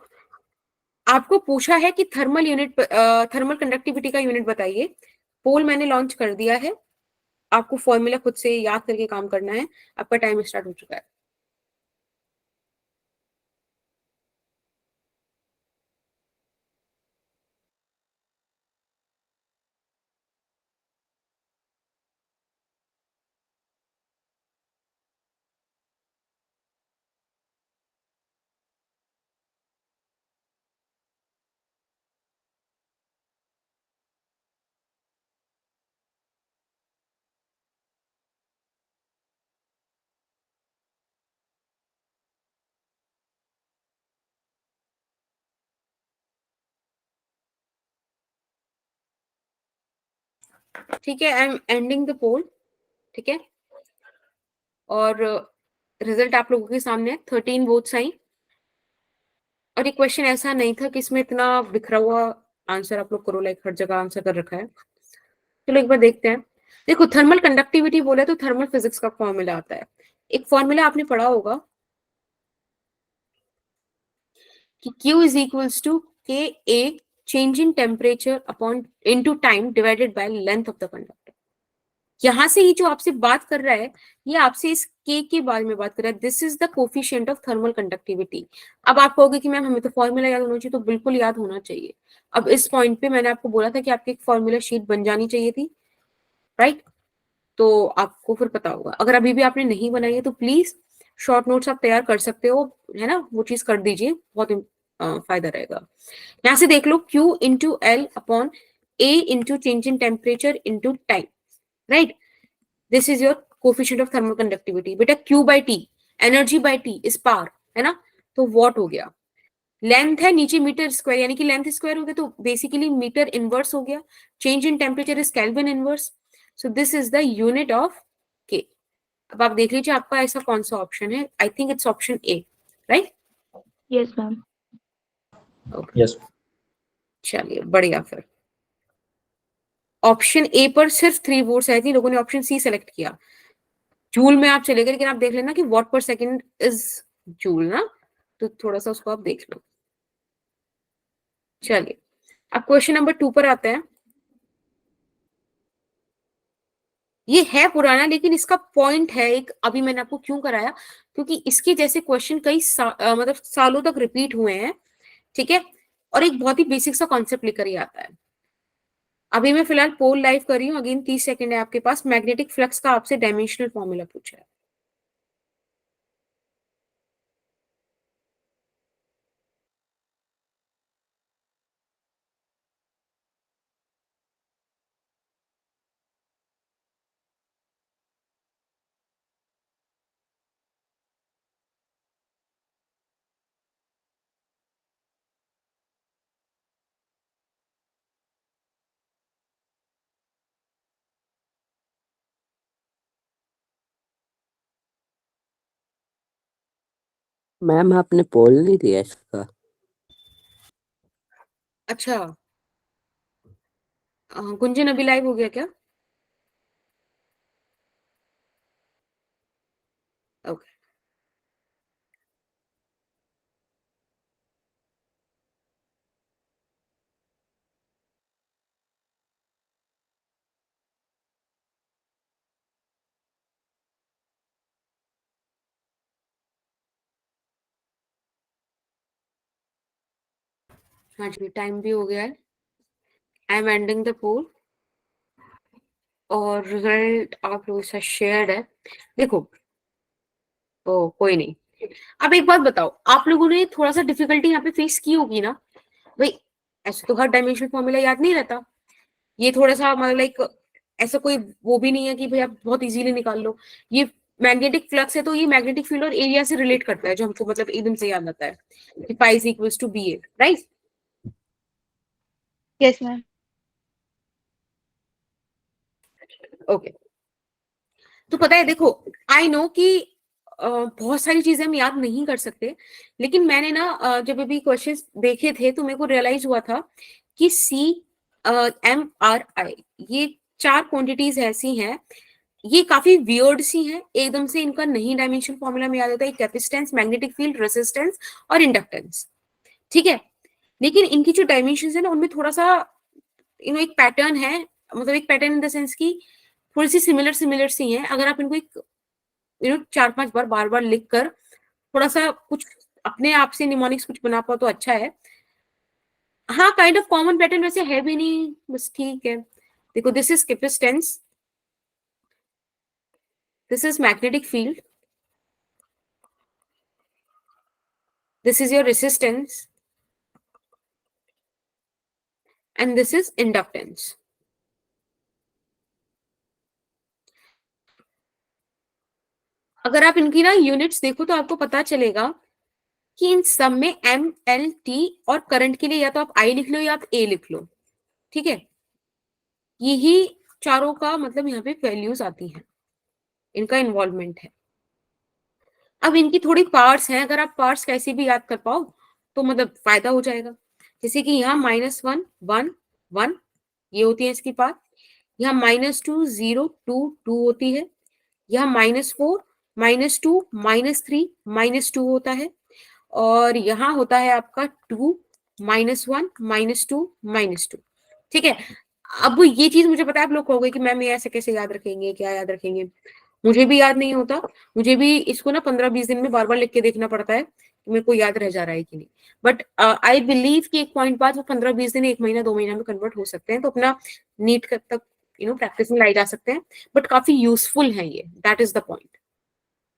आपको पूछा है कि थर्मल कंडक्टिविटी का यूनिट बताइए। पोल मैंने लॉन्च कर दिया है, आपको फॉर्मूला खुद से याद करके काम करना है। आपका टाइम स्टार्ट हो चुका है। ठीक है, आई एम एंडिंग द पोल, ठीक है? और रिजल्ट आप लोगों के सामने है, 13 वोट्स आई। और ये क्वेश्चन ऐसा नहीं था कि इसमें इतना बिखरा हुआ आंसर आप लोग करो, लाइक हर जगह आंसर कर रखा है। चलो एक बार देखते हैं। देखो थर्मल कंडक्टिविटी बोले तो थर्मल फिजिक्स का फॉर्मूला आता है। एक फॉर्मूला आपने पढ़ा होगा कि Q is equals to KA change in temperature upon into time divided by length of the conductor। यहां से ही जो आपसे बात कर रहा है, ये आपसे इस K के बारे में बात कर रहा है। This is the coefficient of thermal conductivity. अब आप कहोगे कि मैम हमें तो फॉर्मूला याद होना चाहिए, तो बिल्कुल याद होना चाहिए। अब इस पॉइंट पे मैंने आपको बोला था कि आपकी एक फॉर्मूला शीट बन जानी चाहिए थी, राइट? तो आपको फिर पता होगा। अगर अभी भी आपने नहीं बनाई है तो प्लीज शॉर्ट नोट्स आप तैयार कर सकते हो, है ना? वो चीज कर दीजिए, बहुत फायदा रहेगा। यहां से देख लो, Q into L upon A into change in temperature into time, right? This is your coefficient of thermal conductivity. बेटा Q by T, energy by T is power, है ना? तो वॉट हो गया। लेंथ है नीचे मीटर स्क्वायर, यानी कि लेंथ स्क्वायर हो गया तो बेसिकली मीटर इनवर्स हो गया. Change in temperature is kelvin inverse. So this is the unit of के. अब आप देख लीजिए आपका ऐसा कौन सा ऑप्शन है. I think it's option A, right? Yes ma'am. Okay, Yes. चलिए बढ़िया. फिर ऑप्शन ए पर सिर्फ 3 वोट्स आई थी, लोगों ने ऑप्शन सी सेलेक्ट किया. जूल में आप चले गए, लेकिन आप देख लेना कि वॉट पर सेकंड इज जूल ना, तो थोड़ा सा उसको आप देख लो. चलिए अब क्वेश्चन नंबर 2 पर आते हैं. ये है पुराना, लेकिन इसका पॉइंट है एक. अभी मैंने आपको क्यों कराया, क्योंकि इसके जैसे क्वेश्चन कई मतलब सालों तक रिपीट हुए हैं. ठीक है, और एक बहुत ही बेसिक सा कॉन्सेप्ट लेकर ही आता है. अभी मैं फिलहाल पोल लाइव कर रही हूँ. अगेन 30 सेकंड है आपके पास. मैग्नेटिक फ्लक्स का आपसे डायमेंशनल फॉर्मूला पूछा है. मैम आपने पोल नहीं दिया इसका. अच्छा, गुंजन अभी लाइव हो गया क्या? ओके. हाँ जी, टाइम भी हो गया है. आई एम एंडिंग द पोल और रिजल्ट आप लोगों के साथ शेयर्ड है. देखो, ओ कोई नहीं. अब एक बात बताओ, आप लोगों ने थोड़ा सा डिफिकल्टी यहाँ पे फेस की होगी ना भाई. ऐसे तो हर डायमेंशनल फॉर्मूला याद नहीं रहता. ये थोड़ा सा मतलब लाइक ऐसा कोई वो भी नहीं है कि भाई आप बहुत इजीली निकाल लो. ये मैग्नेटिक फ्लक्स है, तो ये मैग्नेटिक फील्ड और एरिया से रिलेट करता है, जो हमको मतलब एकदम से याद आता है कि pi is equals to B A, right? Yes ma'am. Okay. तो पता है, देखो, आई नो कि बहुत सारी चीजें हम याद नहीं कर सकते, लेकिन मैंने ना जब अभी क्वेश्चंस देखे थे तो मेरे को रियलाइज हुआ था कि सी एम आर आई, ये 4 क्वांटिटीज ऐसी हैं, ये काफी वियर्ड सी हैं. एकदम से इनका नहीं डायमेंशन फॉर्मूला में याद होता है. कैपेसिटेंस, मैग्नेटिक फील्ड, रेजिस्टेंस और इंडक्टेंस. ठीक है, लेकिन इनकी जो डायमेंशन है ना, उनमें थोड़ा सा एक पैटर्न है. मतलब एक पैटर्न इन द सेंस की थोड़ी सी सिमिलर सिमिलर सी हैं. अगर आप इनको एक 4-5 बार बार बार लिख कर थोड़ा सा कुछ अपने आप से निमोनिक्स कुछ बना पाओ तो अच्छा है. हाँ, काइंड ऑफ कॉमन पैटर्न वैसे है भी नहीं, बस ठीक है. देखो, this is capacitance, this is magnetic field, this is your resistance, and this is inductance. अगर आप इनकी ना यूनिट्स देखो तो आपको पता चलेगा कि इन सब में एम एल टी और करंट के लिए या तो आप आई लिख लो या आप ए लिख लो. ठीक है, यही चारों का मतलब यहाँ पे वैल्यूज आती हैं, इनका इन्वॉल्वमेंट है. अब इनकी थोड़ी पार्ट्स हैं, अगर आप पार्ट्स कैसे भी याद कर पाओ तो मतलब फायदा हो जाएगा. जैसे कि यहाँ -1 1 1 ये होती है इसकी पार्ट. यहाँ -2 0 2 2 होती है. यहाँ -4 -2 -3 -2 होता है. और यहाँ होता है आपका 2 -1 -2 -2. ठीक है, अब ये चीज मुझे पता है आप लोग कहोगे कि मैम ये ऐसे कैसे याद रखेंगे, क्या याद रखेंगे. मुझे भी याद नहीं होता. मुझे भी इसको ना 15-20 दिन में बार बार लिख के देखना पड़ता है कि मेरे को याद रह जा रहा है कि नहीं. बट आई बिलीव कि एक पॉइंट बाद वो 15-20 दिन 1 महीना 2 महीना में कन्वर्ट हो सकते हैं. तो अपना नीट तक प्रैक्टिस में लाई जा सकते हैं. बट काफी यूजफुल है ये, दैट इज द पॉइंट.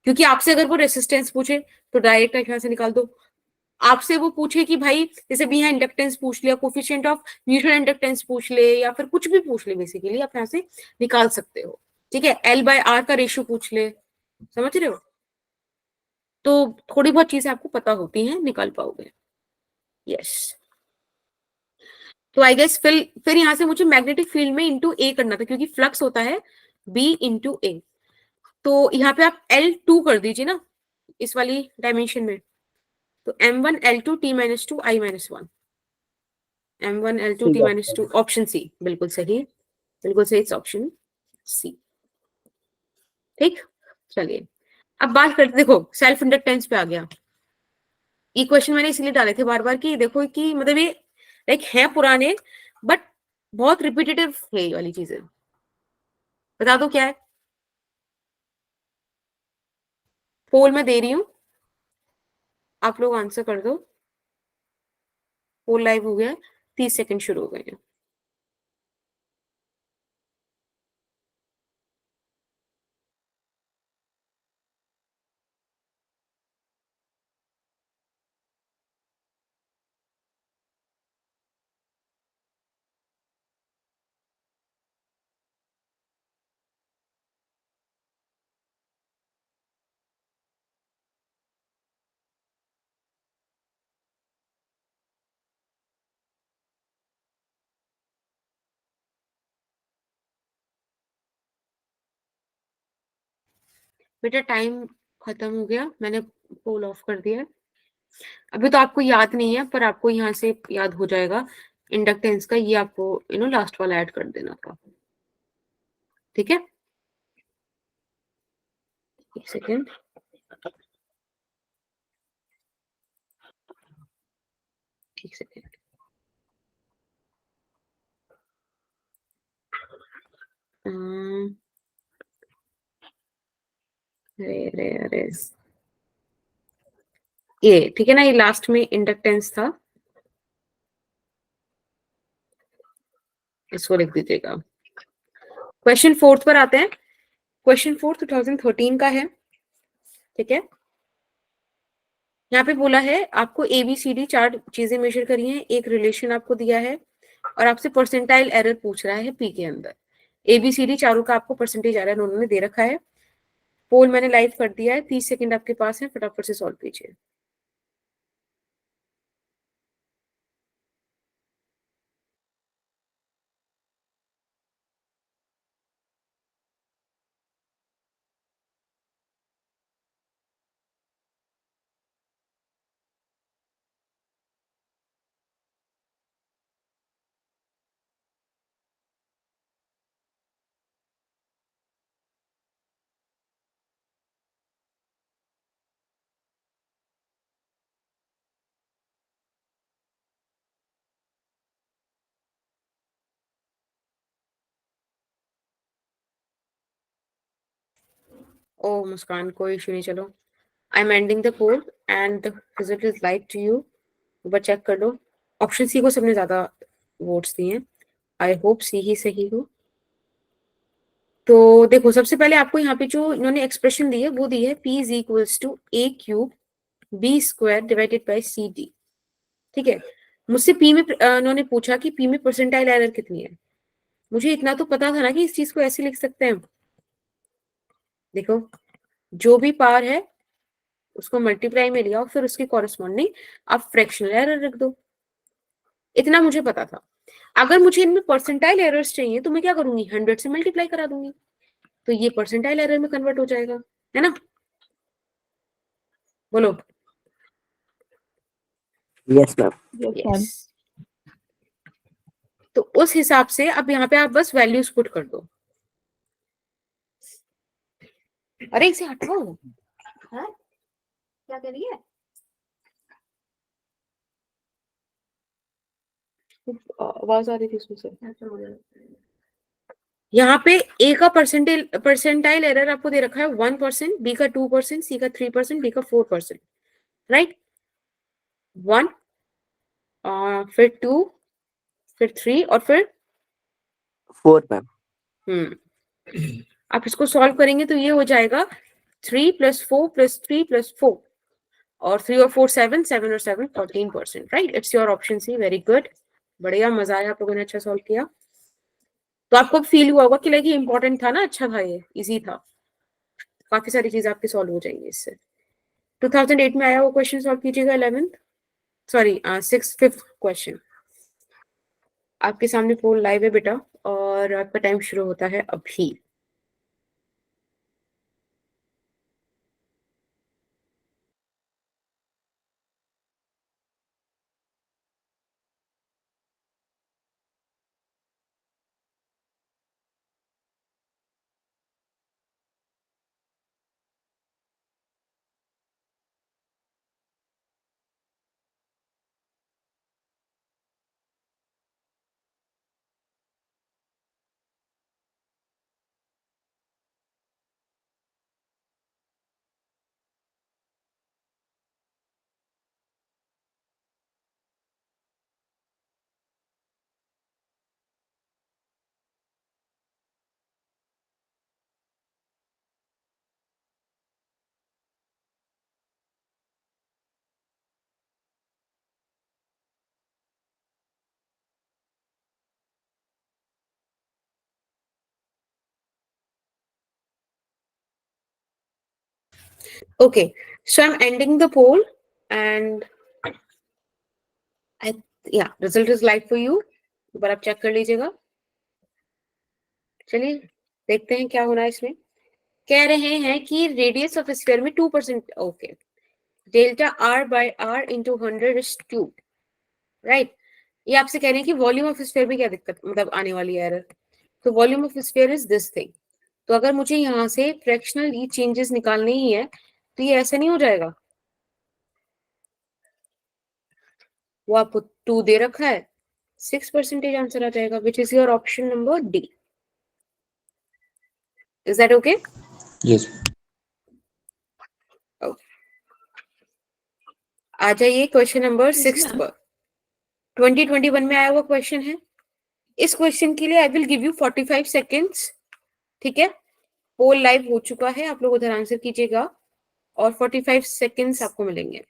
क्योंकि आपसे अगर वो रेसिस्टेंस पूछे तो डायरेक्ट यहाँ से निकाल दो. आपसे वो पूछे कि भाई जैसे भी यहाँ इंडक्टेंस पूछ लिया, कोफिशिएंट ऑफ म्यूचुअल इंडक्टेंस पूछ ले, या फिर कुछ भी पूछ ले, बेसिकली आप यहाँ से निकाल सकते हो. ठीक है, L/R का रेशियो पूछ ले, समझ रहे हो. तो थोड़ी बहुत चीजें आपको पता होती हैं, निकाल पाओगे. यस। तो आई गेस फिर यहां से मुझे मैग्नेटिक फील्ड में इंटू ए करना था, क्योंकि फ्लक्स होता है बी इंटू ए। तो यहाँ पे आप L2 कर दीजिए ना इस वाली डायमेंशन में, तो M1 L2 T minus 2 I minus 1, M1 L2 T minus 2, option C बिल्कुल सही, बिल्कुल सही, इट्स ऑप्शन सी। ठीक, चलिए अब बात करते, देखो सेल्फ इंडक्टेंस पे आ गया। ये क्वेश्चन मैंने इसलिए डाले थे बार बार कि देखो कि मतलब ये लाइक है पुराने, बट बहुत रिपीटेटिव है ये वाली चीजें। बता दो क्या है, पोल में दे रही हूं, आप लोग आंसर कर दो। पोल लाइव हो गया, 30 सेकंड शुरू हो गए हैं। बेटा टाइम खत्म हो गया, मैंने पोल ऑफ कर दिया है। अभी तो आपको याद नहीं है, पर आपको यहाँ से याद हो जाएगा इंडक्टेंस का, ये आपको लास्ट वाला ऐड कर देना था। ठीक है, एक सेकेंड, एक सेकेंड। अरे अरे अरे, ये ठीक है ना, ये लास्ट में इंडक्टेंस था, इसको लिख दीजिएगा। क्वेश्चन 4 पर आते हैं। क्वेश्चन 4 2013 का है। ठीक है, यहाँ पे बोला है आपको ABCD 4 चीजें मेजर करी हैं, एक रिलेशन आपको दिया है और आपसे परसेंटाइल एरर पूछ रहा है P के अंदर। ABCD चारों का आपको परसेंटेज एरर उन्होंने दे रखा है। पोल मैंने लाइव कर दिया है, 30 सेकंड आपके पास है, फटाफट से सॉल्व कीजिए। ओ मुस्कान, कोई इशू नहीं, चलो I am ending the poll and the result is live to you. एक बार चेक कर लो, ऑप्शन सी को सबने ज्यादा वोट्स दिए हैं, आई होप सी ही सही हो। तो देखो सबसे पहले आपको यहाँ पे जो इन्होंने एक्सप्रेशन दी है वो दी है P is equals to A³ B² divided by CD। ठीक है, मुझसे P में इन्होंने पूछा कि P में परसेंटाइल एरर कितनी है। मुझे इतना तो पता था ना कि इस चीज को ऐसे लिख सकते हैं। देखो जो भी पावर है उसको मल्टीप्लाई में लिया और फिर उसके कॉरेस्पॉन्डिंग आप फ्रैक्शनल एरर रख दो, इतना मुझे पता था। अगर मुझे इनमें परसेंटाइल एरर्स चाहिए तो मैं क्या करूंगी, 100 से मल्टीप्लाई करा दूंगी, तो ये परसेंटाइल एरर में कन्वर्ट हो जाएगा, है ना। बोलो यस मैम। यस। तो उस हिसाब से अब यहाँ पे आप बस वैल्यूज पुट कर दो। अरे इसे हटाओ, है क्या कर रही है, आवाज आ रही थी उसमें से। यहाँ पे ए का परसेंटाइल एरर आपको दे रखा है 1%, बी का 2%, सी का 3%, डी का 4%, राइट। 1 फिर 2 फिर 3 और फिर 4 मैम। आप इसको सॉल्व करेंगे तो ये हो जाएगा 3 + 4 + 3 + 4 और 3 और 4 7, 7 और 7 14%, right. It's your option C, very good, बढ़िया, मजा आया, आप लोगों ने अच्छा सॉल्व किया। तो आपको फील हुआ होगा कि लाइक ये इंपॉर्टेंट था ना, अच्छा था, ये इजी था, काफी सारी चीजें आपकी सॉल्व हो जाएंगी इससे। 2008 में आया वो क्वेश्चन, सॉल्व कीजिएगा 11th सॉरी 5th क्वेश्चन आपके सामने पोल लाइव है बेटा, और आपका टाइम शुरू होता है अभी। Okay, so I'm ending the poll and yeah, result is live for you. एक बार आप चेक कर लीजिएगा। चलिए देखते हैं क्या होना है इसमें। कह रहे हैं कि रेडियस ऑफ स्फीयर में 2%, okay, delta R by R into 100 is 2, right. ये आपसे कह रहे हैं कि वॉल्यूम ऑफ स्फीयर में क्या दिक्कत मतलब आने वाली है एरर। तो volume of sphere is this thing. तो अगर मुझे यहाँ से फ्रैक्शनल ये चेंजेस निकालने ही है तो ये ऐसा नहीं हो जाएगा। वो आपको 2 दे रखा है, 6% आंसर आ जाएगा, which is your option number D. Is that okay? Yes. आ जाइए क्वेश्चन नंबर 6 पर। 2021 में आया हुआ क्वेश्चन है। इस क्वेश्चन के लिए I will give you 45 seconds, ठीक है। पोल लाइव हो चुका है, आप लोग उधर आंसर कीजिएगा और 45 सेकेंड्स आपको मिलेंगे।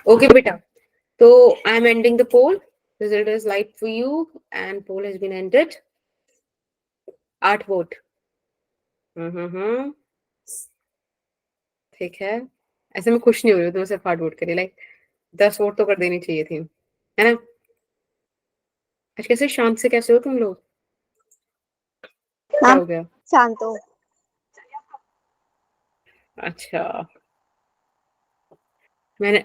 ओके बेटा, तो I am ending the poll, result is live for you and poll has been ended. 8 vote. ठीक है, ऐसे में खुश नहीं हो रही हूँ तुम सिर्फ 8 वोट करिए, लाइक 10 वोट तो कर देनी चाहिए थी, है ना। आज कैसे शांत से कैसे हो तुम लोग? क्या मैम हो गया? शांत हो। अच्छा, मैंने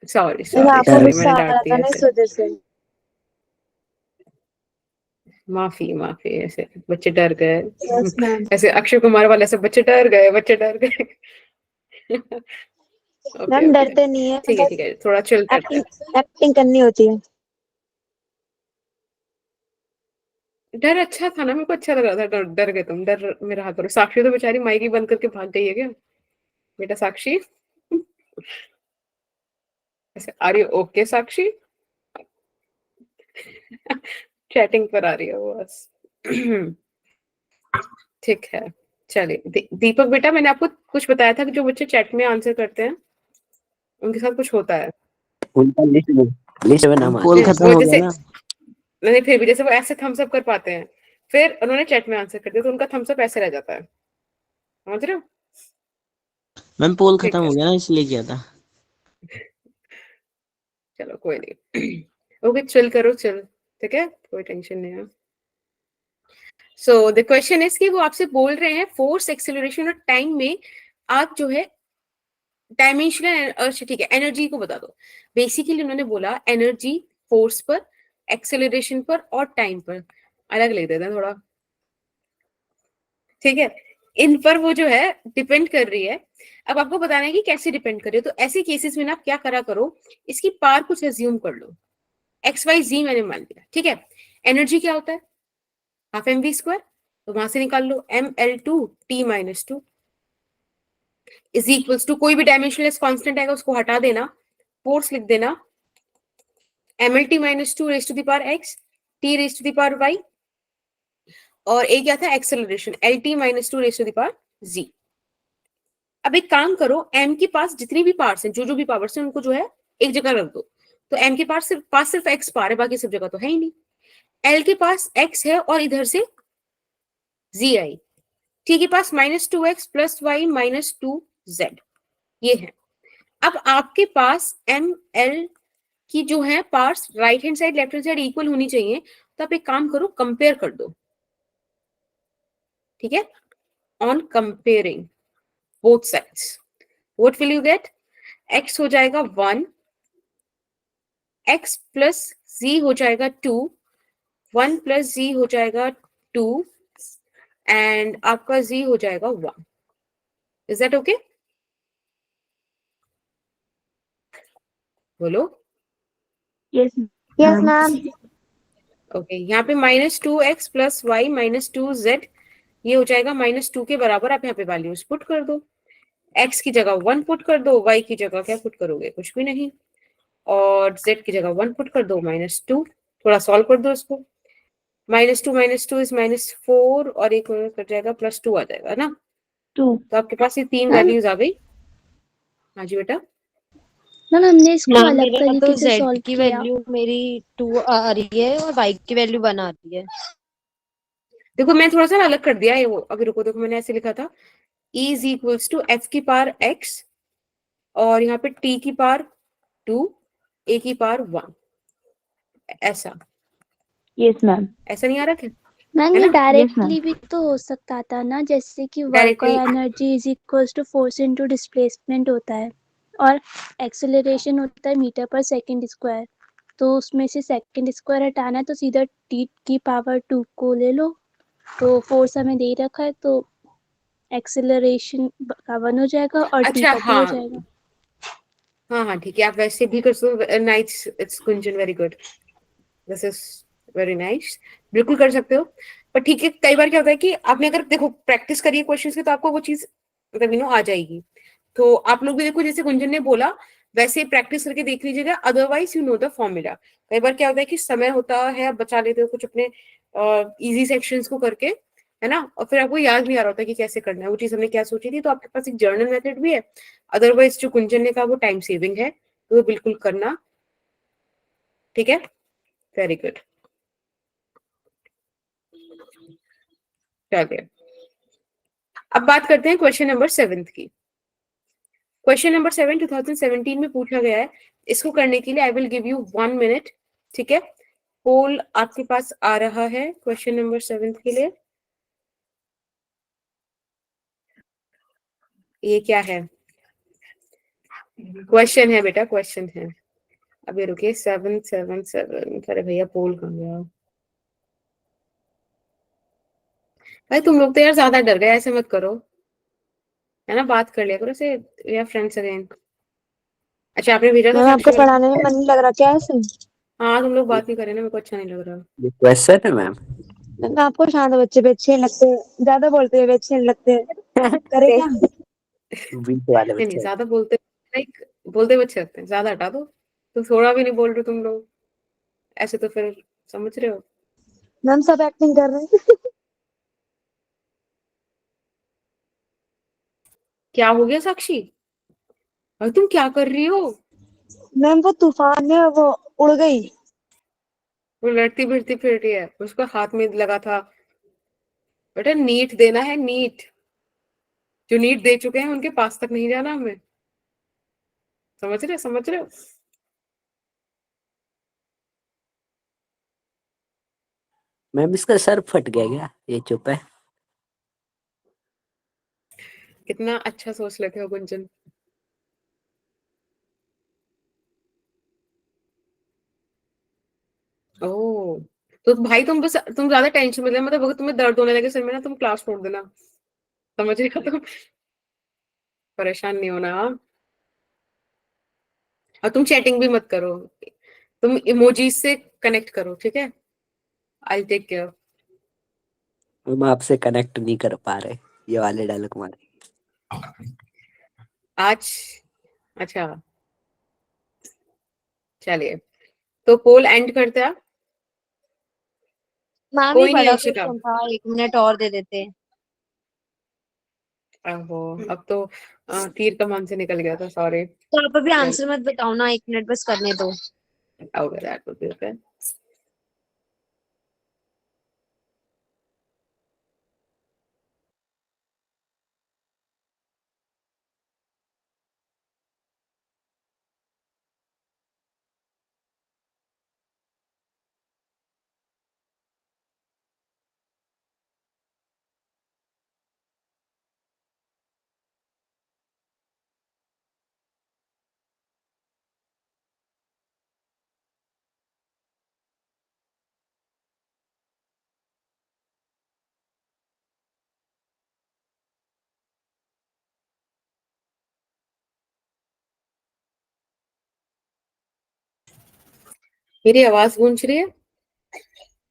सॉरी मैम आपको सॉरी गुस्सा मैंने आ डांट रहा था दिया ना इस ऐसे। वजह से। माफी माफी, ऐसे बच्चे डर गए। Yes ma'am. ऐसे अक्षय कुमार वाले ऐसे बच्चे डर गए, बच्चे डर गए। ओके मैम ओके, डरते नहीं है, ठीक बस है, थोड़ा चिल करते हैं। एक्टिंग करनी होती है। डर अच्छा था ना, मेरे को अच्छा लग रहा था। डर गए तुम, डर में रहा करो। साक्षी तो बेचारी माइक ही बंद करके भाग गई है क्या बेटा? साक्षी ऐसे आ रही ओके साक्षी? चैटिंग पर आ रही है वो बस। ठीक है, चलिए दीपक बेटा, मैंने आपको कुछ बताया था कि जो बच्चे चैट में आंसर करते हैं उनके साथ कुछ होता है। उनका लिस्ट में नाम पोल आता है। खत्म वो हो जैसे गया ना। नहीं, फिर भी जैसे वो ऐसे थम्स अप कर पाते हैं, फिर उन्होंने चैट में आंसर कर दिया तो उनका थम्स अप ऐसे रह जाता है, समझ रहे हो? मैम पोल ठीक खत्म है, हो गया ना इसलिए किया था। चलो कोई नहीं। ओके, चिल करो, चिल, ठीक है, कोई टेंशन नहीं है। सो द क्वेश्चन इज कि वो आपसे बोल रहे हैं फोर्स, एक्सेलरेशन और टाइम में आप जो है डायमेंशनल, अच्छा ठीक है, एनर्जी को बता दो। बेसिकली उन्होंने बोला एनर्जी फोर्स पर, एक्सेलरेशन पर और टाइम पर। अलग लिख देते हैं थोड़ा, ठीक है। इन पर वो जो है डिपेंड कर रही है। अब आपको बताना है कि कैसे डिपेंड कर रही है। तो ऐसे केसेस में ना आप क्या करा करो, इसकी पार कुछ एज्यूम कर लो। एक्स वाई जी मैंने मान लिया, ठीक है। एनर्जी क्या होता है, हाफ एम वी स्क्वायर, तो वहां से निकाल लो ml2t-2 इज इक्वल्स टू, कोई भी डायमेंशनलेस कांस्टेंट आएगा उसको हटा देना, फोर्स लिख देना mlt-2 raise to the power x t raise to the power y, और एक क्या था acceleration lt-2 raise to the power z। अब एक काम करो, m के पास जितनी भी पार्ट्स हैं, जो भी पावर्स हैं उनको जो है एक जगह रख दो। तो m के पास सिर्फ x पार है, बाकी सब जगह तो है ही नहीं। l के पास x है और इधर से z आई, t के पास -2x प्लस y -2z, ये है। अब आपके पास एम एल की जो है parts right hand side left hand side equal होनी चाहिए। तो आप एक काम करो, कंपेयर कर दो, ठीक है। On comparing both sides what will you get, x हो जाएगा 1, x प्लस z हो जाएगा 2, 1 प्लस z हो जाएगा 2 एंड आपका z हो जाएगा 1। Is that okay? बोलो। Yes yes ma'am. ओके यहाँ पे -2x प्लस y -2z, ये हो जाएगा -2 के बराबर। आप यहाँ पे वैल्यूज पुट कर दो, x की जगह 1 पुट कर दो, y की जगह क्या पुट करोगे, कुछ भी नहीं, और z की जगह 1 पुट कर दो, -2। थोड़ा सॉल्व कर दो इसको, -2 इज -4 और एक कट जाएगा +2 आ जाएगा ना। 2 तो आपके पास ये 3 मैम वैल्यूज आ गई। हाँ जी बेटा। मैम हमने इसको मैम अलग मेरा तो तरीके से z सॉल्व की किया। वैल्यू मेरी 2 आ रही है और y की वैल्यू 1 आ रही है। देखो मैं थोड़ा सा अलग कर दिया है वो, अभी रुको, देखो मैंने ऐसे लिखा था E is equals to f की पावर x और यहाँ पे t की पावर 2, a की पावर 1, ऐसा। Yes ma'am. ऐसा नहीं आ रहा क्या? मैम है ये ना? डायरेक्टली भी तो हो सकता था ना, जैसे कि वर्क और directly energy is equals to force into displacement होता है और एक्सेलरेशन होता है मीटर पर सेकंड स्क्वायर। तो उसमें से सेकंड स्क्वायर हटाना है तो सीधा टी की पावर 2 को ले लो। तो फोर्स हमें दे रखा है तो एक्सेलरेशन का 1 हो जाएगा और टी अच्छा, का 2 हो हाँ जाएगा। हाँ हाँ ठीक है, आप वैसे भी कर सकते। Nice, it's Kunjan, very good, this is very nice, बिल्कुल कर सकते हो। पर ठीक है, कई बार क्या होता है कि आपने अगर देखो प्रैक्टिस करी है क्वेश्चंस की तो आपको वो चीज मतलब आ जाएगी। तो आप लोग भी देखो, जैसे कुंजन ने बोला वैसे प्रैक्टिस करके देख लीजिएगा, otherwise you know the formula. कई बार क्या होता है कि समय होता है, आप बचा लेते हो कुछ अपने इजी सेक्शंस को करके, है ना, और फिर आपको याद नहीं आ रहा होता कि कैसे करना है वो चीज, हमने क्या सोची थी। तो आपके पास एक जर्नल मेथड भी है, अदरवाइज जो कुंजन ने कहा वो टाइम सेविंग है, तो वो बिल्कुल करना, ठीक है। वेरी गुड, चलिए अब बात करते हैं क्वेश्चन नंबर 7 की। क्वेश्चन नंबर 7 2017 में पूछा गया है। इसको करने के लिए I will give you 1 minute, ठीक है। पोल आपके पास आ रहा है क्वेश्चन नंबर 7 के लिए। ये क्या है, क्वेश्चन है बेटा, क्वेश्चन है। अभी रुकिए, 777, अरे भैया पोल कहाँ गया भाई, तुम लोग तो यार ज्यादा डर गए, ऐसे मत करो, है ना, बात कर लिया करो से, या फ्रेंड्स अगेन। अच्छा आपने भेजा था मैम आपको साक्षी वाला? पढ़ाने में मन नहीं लग रहा क्या ऐसे? हाँ तुम लोग बात नहीं करे ना, मेरे को अच्छा नहीं लग रहा। ये क्वेश्चन है मैम। मैम आपको शांत बच्चे भी अच्छे लगते हैं, ज्यादा बोलते हुए भी अच्छे नहीं लगते। करे क्या? बीच वाले नहीं नहीं, बच्चे। ज्यादा बोलते, लाइक बोलते हुए अच्छे लगते हैं, ज्यादा हटा दो। तो थोड़ा भी नहीं बोल रहे तुम लोग, ऐसे तो फिर समझ रहे हो। मैम सब एक्टिंग कर रहे हैं। क्या हो गया साक्षी, और तुम क्या कर रही हो? मैम वो तूफान में वो उड़ गई। वो लड़ती भिड़ती फिर रही है, उसको हाथ में लगा था। बेटा नीट देना है, नीट, जो नीट दे चुके हैं उनके पास तक नहीं जाना हमें, समझ रहे, समझ रहे हो। मैम इसका सर फट गया क्या, ये चुप है। कितना अच्छा सोच लेते हो गुंजन। ओह, तो भाई तुम बस, तुम ज्यादा टेंशन में ले, मतलब अगर तुम्हें दर्द होने लगे सर में ना, तुम क्लास छोड़ देना। समझ रहे हो तुम? परेशान नहीं होना। और तुम चैटिंग भी मत करो, तुम इमोजीज से कनेक्ट करो, ठीक है? I take care. हम आपसे कनेक्ट नहीं कर पा रहे, ये वाले डायलॉग मारे। आज अच्छा, चलिए तो पोल एंड करते हैं। मैम ये कोई नहीं बड़ा अंशिका। क्वेश्चन था, 1 मिनट और दे देते। ओहो, अब तो तीर कमान से निकल गया था, सॉरी। तो आप अभी आंसर मत बताओ ना, 1 मिनट बस करने दो। Okay, that would be okay. मेरी आवाज गूंज रही है?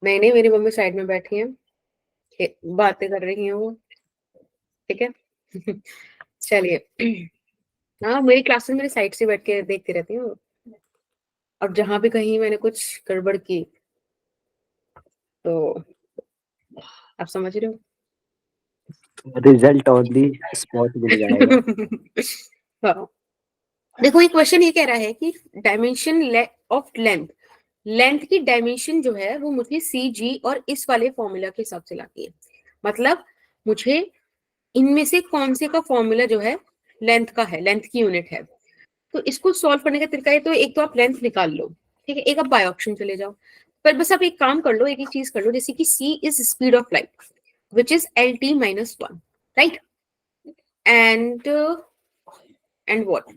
नहीं नहीं, मेरी मम्मी साइड में बैठी है, बातें कर रही हैं वो, ठीक है? चलिए। हाँ, मेरी क्लास में मेरी साइड से बैठ के देखती रहती हूँ। अब जहां भी कहीं मैंने कुछ गड़बड़ की तो आप समझ रहे हो। रिजल्ट ऑन दी स्पॉट मिल जाएगा। हाँ, देखो ये क्वेश्चन ये कह रहा है कि डायमेंशन ऑफ लेंथ, लेंथ की डायमेंशन जो है वो मुझे सी जी और इस वाले फॉर्मूला के हिसाब से लाती है। मतलब मुझे इनमें से कौन से का फॉर्मूला जो है लेंथ का है, लेंथ की यूनिट है। तो इसको सॉल्व करने का तरीका है, तो एक तो आप लेंथ निकाल लो, ठीक है, एक आप बाय ऑप्शन चले जाओ। पर बस आप एक काम कर लो, एक एक चीज कर लो, जैसे कि c is speed of light which is L T minus one, right? And what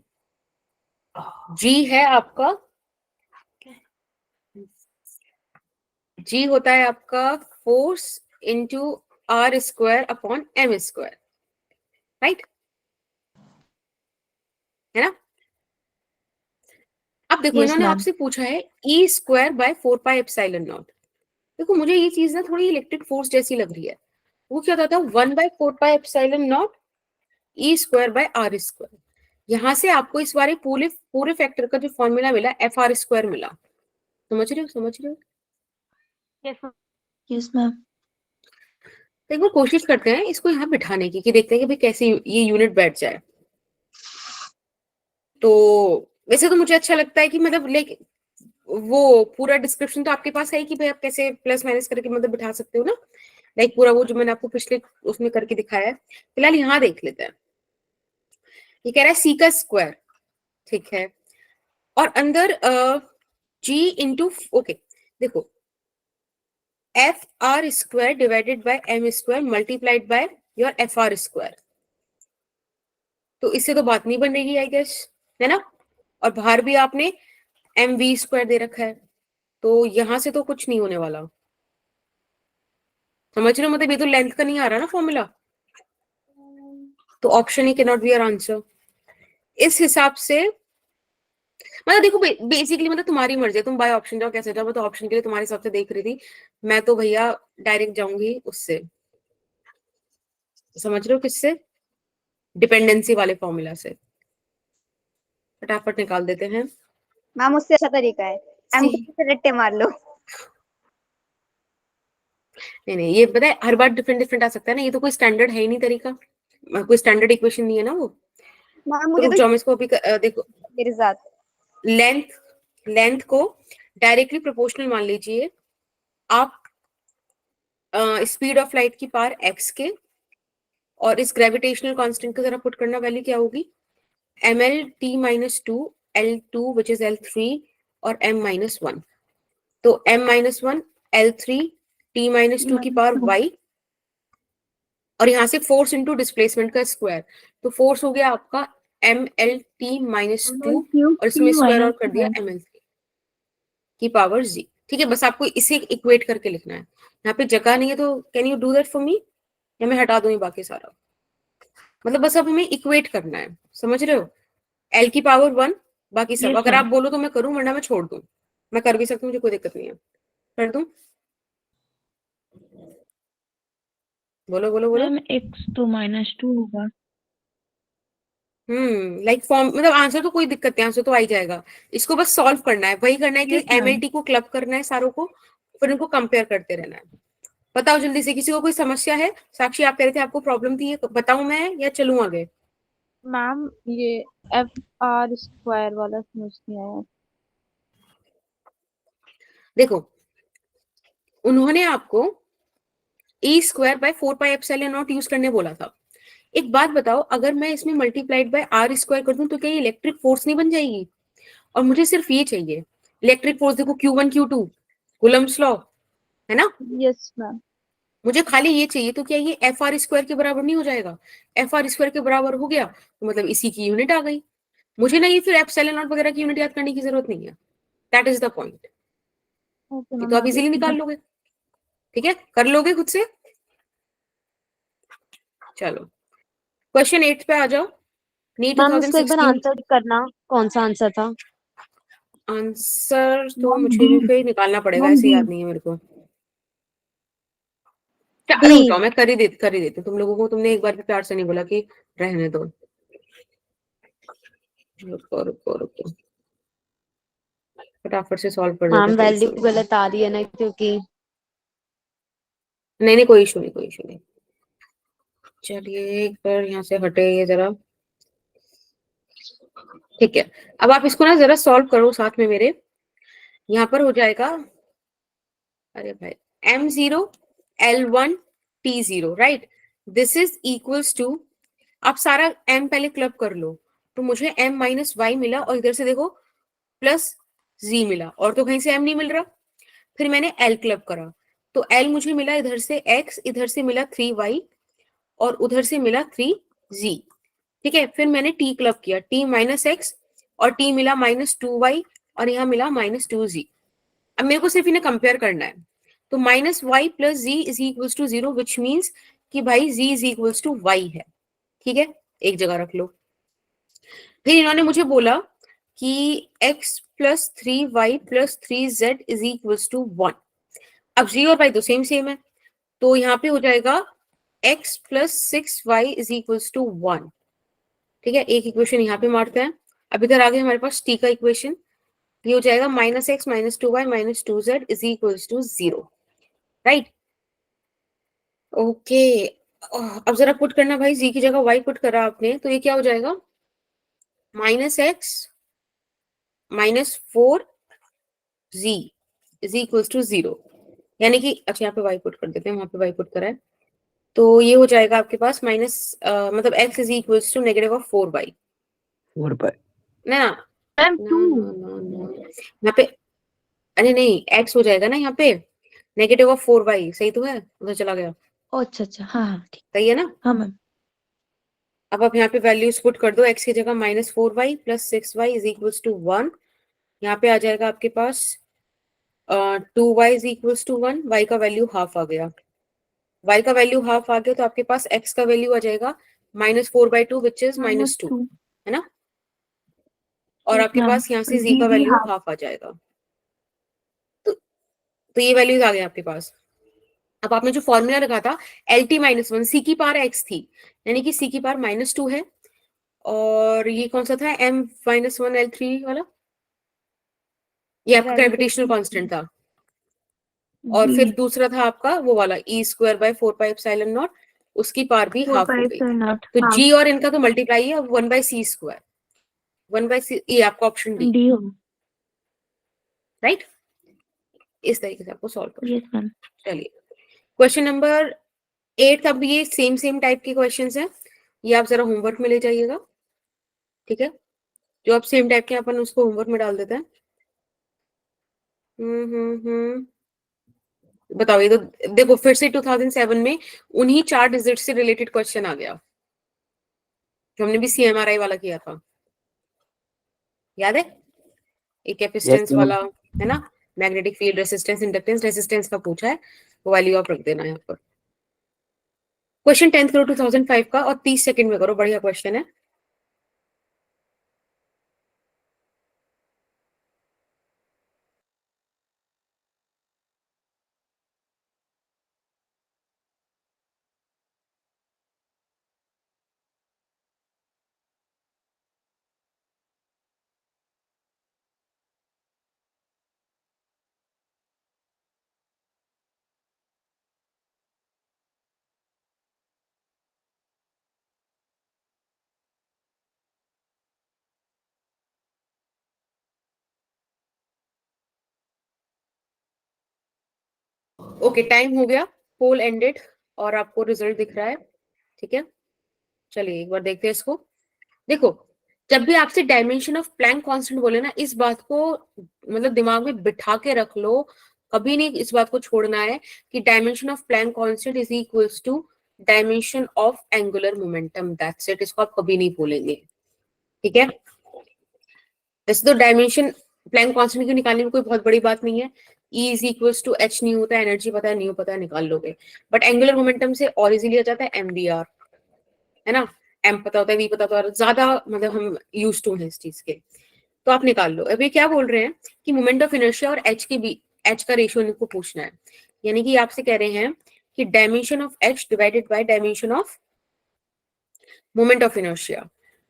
g है आपका, g होता है आपका force into R square upon M square, right? है ना? अब देखो Yes, इन्होंने ma'am. आपसे पूछा है E square by 4 pi epsilon naught. देखो मुझे ये चीज ना थोड़ी इलेक्ट्रिक फोर्स जैसी लग रही है। वो क्या होता था, 1/4 pi epsilon naught E square by R square. यहाँ से आपको इस बारे पूरे पूरे फैक्टर का जो फॉर्मूला मिला एफ आर स्क्वायर मिला। समझ रहे हो, समझ रहे हो? Yes, ma'am. तो एक बार कोशिश करते हैं इसको यहाँ बिठाने की, कि देखते हैं कि भाई कैसे ये यूनिट बैठ जाए। तो वैसे तो मुझे अच्छा लगता है कि मतलब लाइक वो पूरा डिस्क्रिप्शन तो आपके पास है कि भाई आप कैसे प्लस माइनस करके मतलब बिठा सकते हो ना, लाइक पूरा वो जो मैंने आपको पिछले उसमें करके दिखाया है। फिलहाल यहाँ देख लेते हैं। ये कह रहा है सी का स्क्वायर, ठीक है, और अंदर जी इंटू, ओके देखो, F R square divided by M square multiplied by your F R square. तो इससे तो बात नहीं बन रही आई गेस, है ना? और बाहर भी आपने एम वी स्क्वायर दे रखा है, तो यहां से तो कुछ नहीं होने वाला। समझ रहे हो, मतलब ये तो लेंथ का नहीं आ रहा ना फॉर्मूला, तो ऑप्शन ही can not be our answer. इस हिसाब से मतलब देखो बेसिकली मतलब तुम्हारी मर्जी है, तुम बाय ऑप्शन जाओ कैसे जाओ, मैं तो ऑप्शन के लिए तुम्हारे हिसाब से देख रही थी। मैं तो भैया डायरेक्ट जाऊंगी उससे, समझ रहे हो, किससे? डिपेंडेंसी वाले फॉर्मूला से। फटाफट निकाल देते हैं। मैम उससे अच्छा तरीका है, एमसीक्यू से रट्टे मार लो। नहीं नहीं, ये पता है हर बार डिफरेंट डिफरेंट आ सकता है ना, ये तो कोई स्टैंडर्ड है ही नहीं तरीका, कोई स्टैंडर्ड इक्वेशन नहीं है ना वो। मैम तो मुझे रुक तो जाओ, मैं इसको अभी देखो, मेरे साथ लेंथ को डायरेक्टली प्रोपोर्शनल मान लीजिए आप स्पीड ऑफ लाइट की पावर x के, और इस ग्रेविटेशनल कांस्टेंट को जरा पुट करना, वैल्यू क्या होगी, ml_t-2 L2 which is L3 और m-1। तो m-1 L3 t-2 की पावर y, और यहाँ से फोर्स इंटू डिस्प्लेसमेंट का स्क्वायर, तो फोर्स हो गया आपका mlt-2 और इसमें स्क्वायर और कर दिया ml3 की पावर z। ठीक है, बस आपको इसे इक्वेट करके लिखना है। यहाँ पे जगह नहीं है, तो can you do that for me, या मैं हटा दूंगी बाकी सारा? मतलब बस अब हमें इक्वेट करना है, समझ रहे हो? L की पावर 1, बाकी सब Yes, अगर ma'am. आप बोलो तो मैं करूं, वरना मैं छोड़ दूं। मैं कर भी सकती हूँ, मुझे कोई दिक्कत नहीं है। कर दूं? बोलो बोलो बोलो। मैम x तो -2 होगा। लाइक फॉर्म मतलब आंसर तो कोई दिक्कत नहीं, आंसर तो आ ही जाएगा। इसको बस सॉल्व करना है, वही करना है कि Yes, ma'am. MLT को क्लब करना है सारों को, फिर उनको कंपेयर करते रहना है। बताओ जल्दी से, किसी को कोई समस्या है? साक्षी आप कह रहे थे आपको प्रॉब्लम थी, बताऊं मैं या चलूं आगे? मैम ये FR² वाला समझ नहीं आया। देखो, उन्होंने आपको E²/4πε0 यूज करने बोला था। एक बात बताओ, अगर मैं इसमें मल्टीप्लाइड बाय R² कर दूं तो क्या ये इलेक्ट्रिक फोर्स नहीं बन जाएगी? और मुझे सिर्फ ये चाहिए, इलेक्ट्रिक फोर्स देखो Q1 Q2 कूलम्ब्स लॉ है ना, यस मैम। मुझे खाली ये चाहिए, तो क्या ये FR² के बराबर नहीं हो जाएगा? FR² के बराबर हो गया तो मतलब इसी की यूनिट आ गई। मुझे ना ये फिर एप्सिलॉन नॉट वगैरह की यूनिट याद करने की जरूरत नहीं है। That is the point. Okay ये मैम, तो आप मैं इजीली देखती निकाल हूँ। लोगे, ठीक है, कर लोगे खुद से। चलो क्वेश्चन 8 पे आ जाओ। नीट मैम इसको एक बार 2016 आंसर करना, कौन सा आंसर था? आंसर तो मैम मुझे डी। भी फिर निकालना पड़ेगा, मैम ऐसे डी। याद नहीं है मेरे को। डी। रुक जाओ, मैं कर ही देती हूँ। तुम लोगों को तुमने एक बार भी प्यार से नहीं बोला कि रहने दो। रुको रुको रुको, फटाफट से सॉल्व कर देते हाँ हैं कोई वैल्यू इशू नहीं। गलत आ रही है ना, क्योंकि नहीं नहीं, कोई इशू नहीं, कोई इशू नहीं। चलिए एक बार यहाँ से हटे ये जरा, ठीक है। अब आप इसको ना जरा सॉल्व करो साथ में मेरे। यहाँ पर हो जाएगा, अरे भाई, M0 L1 T0, right? This is equals to, आप सारा M पहले क्लब कर लो, तो मुझे M-Y मिला, और इधर से देखो प्लस Z मिला, और तो कहीं से M नहीं मिल रहा। फिर मैंने L क्लब करा, तो L मुझे मिला इधर से X, इधर से मिला 3Y, और उधर से मिला 3Z, ठीक है। फिर मैंने T क्लब किया, T-X, और T मिला -2Y, और यहाँ मिला -2Z। अब मेरे को सिर्फ इन्हें कंपेयर करना है, तो -y + z is equals to 0, which means कि भाई z is equals to y है, ठीक है, एक जगह रख लो। फिर इन्होंने मुझे बोला कि x + 3y + 3z is equals to 1। अब z और y तो सेम सेम है, तो यहाँ पे हो जाएगा x + 6y is equals to 1, ठीक है। एक इक्वेशन यहाँ पे मारते हैं। अब इधर आगे हमारे पास t का इक्वेशन, ये हो जाएगा -x - 2y - 2z is equals to 0, right? Okay. अब जरा पुट करना भाई, z की जगह y पुट करा आपने, तो ये क्या हो जाएगा? -x - 4z is equals to 0, यानी कि अच्छा यहाँ पे y पुट कर देते हैं, वहां पे y पुट करा है, तो ये हो जाएगा आपके पास मतलब x is equals to -4y 4 ना ना मैम ना 2। ना ना ना, यहाँ पे अरे नहीं, x हो जाएगा ना यहाँ पे -4y, सही तो है, उधर चला गया, अच्छा अच्छा, हाँ हाँ ठीक। सही है ना? हाँ मैम। अब आप यहाँ पे वैल्यूज पुट कर दो, x की जगह -4y + 6y is equals to 1, यहाँ पे आ जाएगा आपके पास 2y is equals to 1, y का वैल्यू हाफ आ गया, y का वैल्यू हाफ आ गया, तो आपके पास x का वैल्यू आ जाएगा -4/2 विच इज -2, -2। है ना? और यस आपके मैम। पास यहाँ से z जी का भी वैल्यू हाफ। हाफ आ जाएगा, तो ये वैल्यूज आ गए आपके पास। अब आपने जो फॉर्मूला रखा था LT-1, c की पावर x थी, यानी कि c की पावर -2 है, और ये कौन सा था M-1 L3 वाला, ये आपका ग्रेविटेशनल कांस्टेंट था, और जी। फिर दूसरा था आपका वो वाला E²/4πε0, उसकी पावर भी हाफ हो गई। 4/5 तो हाफ। G और इनका तो मल्टीप्लाई है, 1/c², 1/c, ये आपका ऑप्शन डी, डी होगा। राइट? इस तरीके से आपको सॉल्व कर, यस मैम। चलिए क्वेश्चन नंबर 8, अब ये सेम टाइप के क्वेश्चंस हैं, ये आप जरा होमवर्क में ले जाइएगा, ठीक है, जो आप सेम टाइप के अपन उसको होमवर्क में डाल देते हैं। बताओ, ये तो देखो फिर से 2007 में उन्हीं 4 डिजिट से रिलेटेड क्वेश्चन आ गया, जो हमने भी CMRI वाला किया था, याद है? एक यस कैपेसिटेंस मैम। वाला, है ना, magnetic field, resistance, inductance, resistance का पूछा है, वो वैल्यू आप रख देना यहाँ पर। क्वेश्चन 10th करो 2005 का और 30 सेकंड में करो, बढ़िया क्वेश्चन है। ओके, टाइम हो गया, पोल एंडेड और आपको रिजल्ट दिख रहा है, ठीक है। चलिए एक बार देखते हैं इसको। देखो, जब भी आपसे डायमेंशन ऑफ प्लैंक कांस्टेंट बोले ना, इस बात को मतलब दिमाग में बिठा के रख लो, कभी नहीं इस बात को छोड़ना है कि dimension of Planck constant is equals to dimension of angular momentum, that's it. इसको आप कभी नहीं भूलेंगे, ठीक है। वैसे तो डायमेंशन प्लैंक कांस्टेंट की निकालने में कोई बहुत बड़ी बात नहीं है, E is equals to h nu होता है, एनर्जी पता है, न्यू पता है, निकाल लोगे। बट एंगुलर मोमेंटम से और इजीली आ जाता है MdR, है ना, M पता होता है, V पता होता है, ज्यादा मतलब हम यूज टू हैं इस चीज के, तो आप निकाल लो। अभी क्या बोल रहे हैं कि मोमेंट ऑफ इनर्शिया और H के बीच, H का रेशियो इनको पूछना है, यानी कि आपसे कह रहे हैं कि dimension of H divided by dimension of moment of inertia.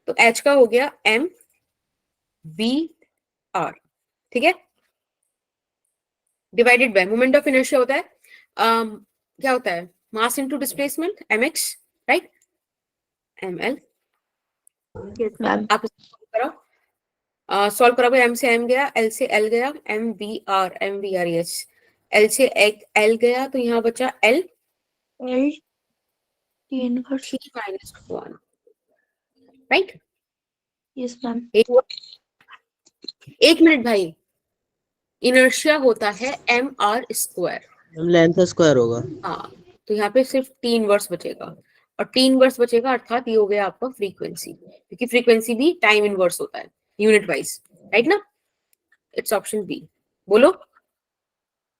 तो H का हो गया MvR, ठीक है, divided by moment of inertia होता है क्या होता है, mass into displacement, mx, right, ml। आप सॉल्व करोगे, m से m गया, l से l गया, mvr यस, l से l गया, तो यहाँ बचा l t minus 1, right. Yes ma'am. एक मिनट भाई, इनर्शिया होता है mr², लेंथ स्क्वायर होगा। हाँ, तो यहाँ पे सिर्फ 3 वर्स बचेगा, और 3 वर्स बचेगा अर्थात ये हो गया आपका फ्रीक्वेंसी, क्योंकि फ्रीक्वेंसी भी टाइम इनवर्स होता है यूनिट वाइज, राइट ना। इट्स ऑप्शन बी, बोलो।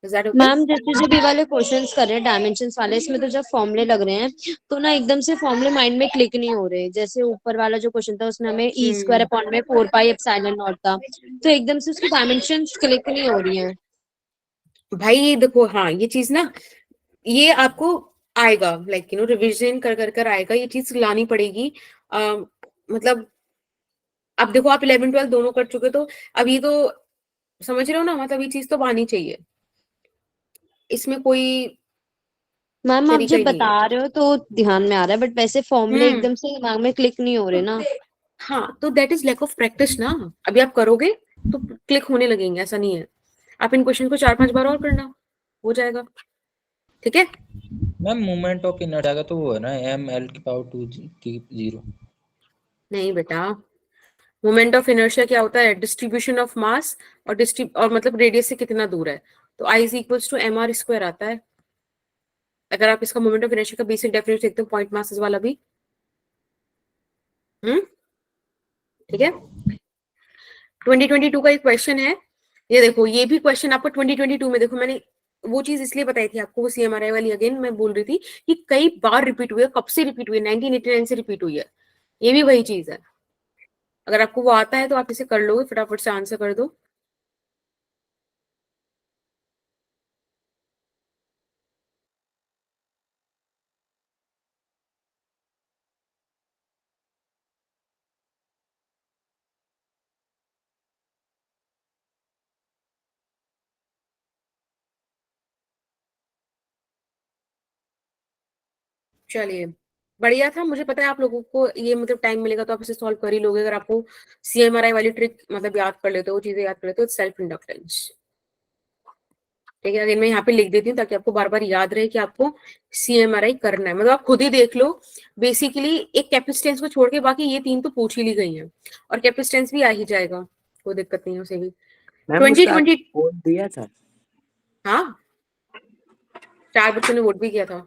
Is that okay? मैम जैसे जब ये वाले क्वेश्चंस कर रहे हैं डायमेंशंस वाले, इसमें तो जब फॉर्मूले लग रहे हैं तो ना एकदम से फॉर्मूले माइंड में क्लिक नहीं हो रहे। जैसे ऊपर वाला जो क्वेश्चन था उसमें हमें E² अपॉन में 4 पाई एप्सिलॉन नॉट था, तो एकदम से उसकी डायमेंशंस क्लिक नहीं हो रही हैं। भाई ये देखो, हाँ ये चीज ना, ये आपको आएगा, लाइक यू नो रिविजन कर कर आएगा, ये चीज लानी पड़ेगी। मतलब अब देखो, आप 11 12 दोनों कर चुके, तो अब ये तो समझ रहे हो ना, मतलब ये चीज तो आनी चाहिए, इसमें कोई मैम आप तरीका जब ही नहीं बता है। रहे हो तो ध्यान में आ रहा है, बट वैसे फॉर्मूले एकदम से दिमाग में क्लिक नहीं हो रहे ना। हाँ, तो that is lack of practice ना। अभी आप करोगे तो क्लिक होने लगेंगे, ऐसा नहीं है। आप इन क्वेश्चन को 4-5 बार और करना, हो जाएगा, ठीक है। मैम मोमेंट ऑफ इनर्शिया का तो वो है ना ml⁴ नहीं बेटा, मोमेंट ऑफ इनर्शिया क्या होता है, डिस्ट्रीब्यूशन ऑफ मास और मतलब रेडियस से कितना दूर है, तो I is equals to mr² आता है। अगर आप इसका मोमेंट ऑफ इनर्शिया का बेसिक डेफिनेशन देखते हो, पॉइंट मासेस वाला भी, ठीक है। 2022 का एक क्वेश्चन है, ये देखो, ये भी क्वेश्चन आपको 2022 में, देखो मैंने वो चीज इसलिए बताई थी आपको, वो CMRI वाली अगेन मैं बोल रही थी कि कई बार रिपीट हुई है, कब से रिपीट हुई है, 1989 से रिपीट हुई है, ये भी वही चीज है। अगर आपको वो आता है तो आप इसे कर लोगे, फटाफट से आंसर कर दो। चलिए, बढ़िया था, मुझे पता है आप लोगों को ये मतलब टाइम मिलेगा तो आप इसे सॉल्व कर ही लोगे, अगर आपको CMRI वाली ट्रिक मतलब याद कर लेते हो, चीजें याद कर लेते हो, सेल्फ इंडक्टेंस, ठीक है। अगर मैं यहाँ पे लिख देती हूँ ताकि आपको बार बार याद रहे कि आपको CMRI करना है, मतलब आप खुद ही देख लो। बेसिकली एक कैपेसिटेंस को छोड़ के बाकी ये 3 तो पूछ ही ली गई हैं, और कैपेसिटेंस भी आ ही जाएगा, कोई दिक्कत नहीं है उसे भी। 2020 वोट दिया था। हाँ, 4 बच्चों ने वोट भी किया था,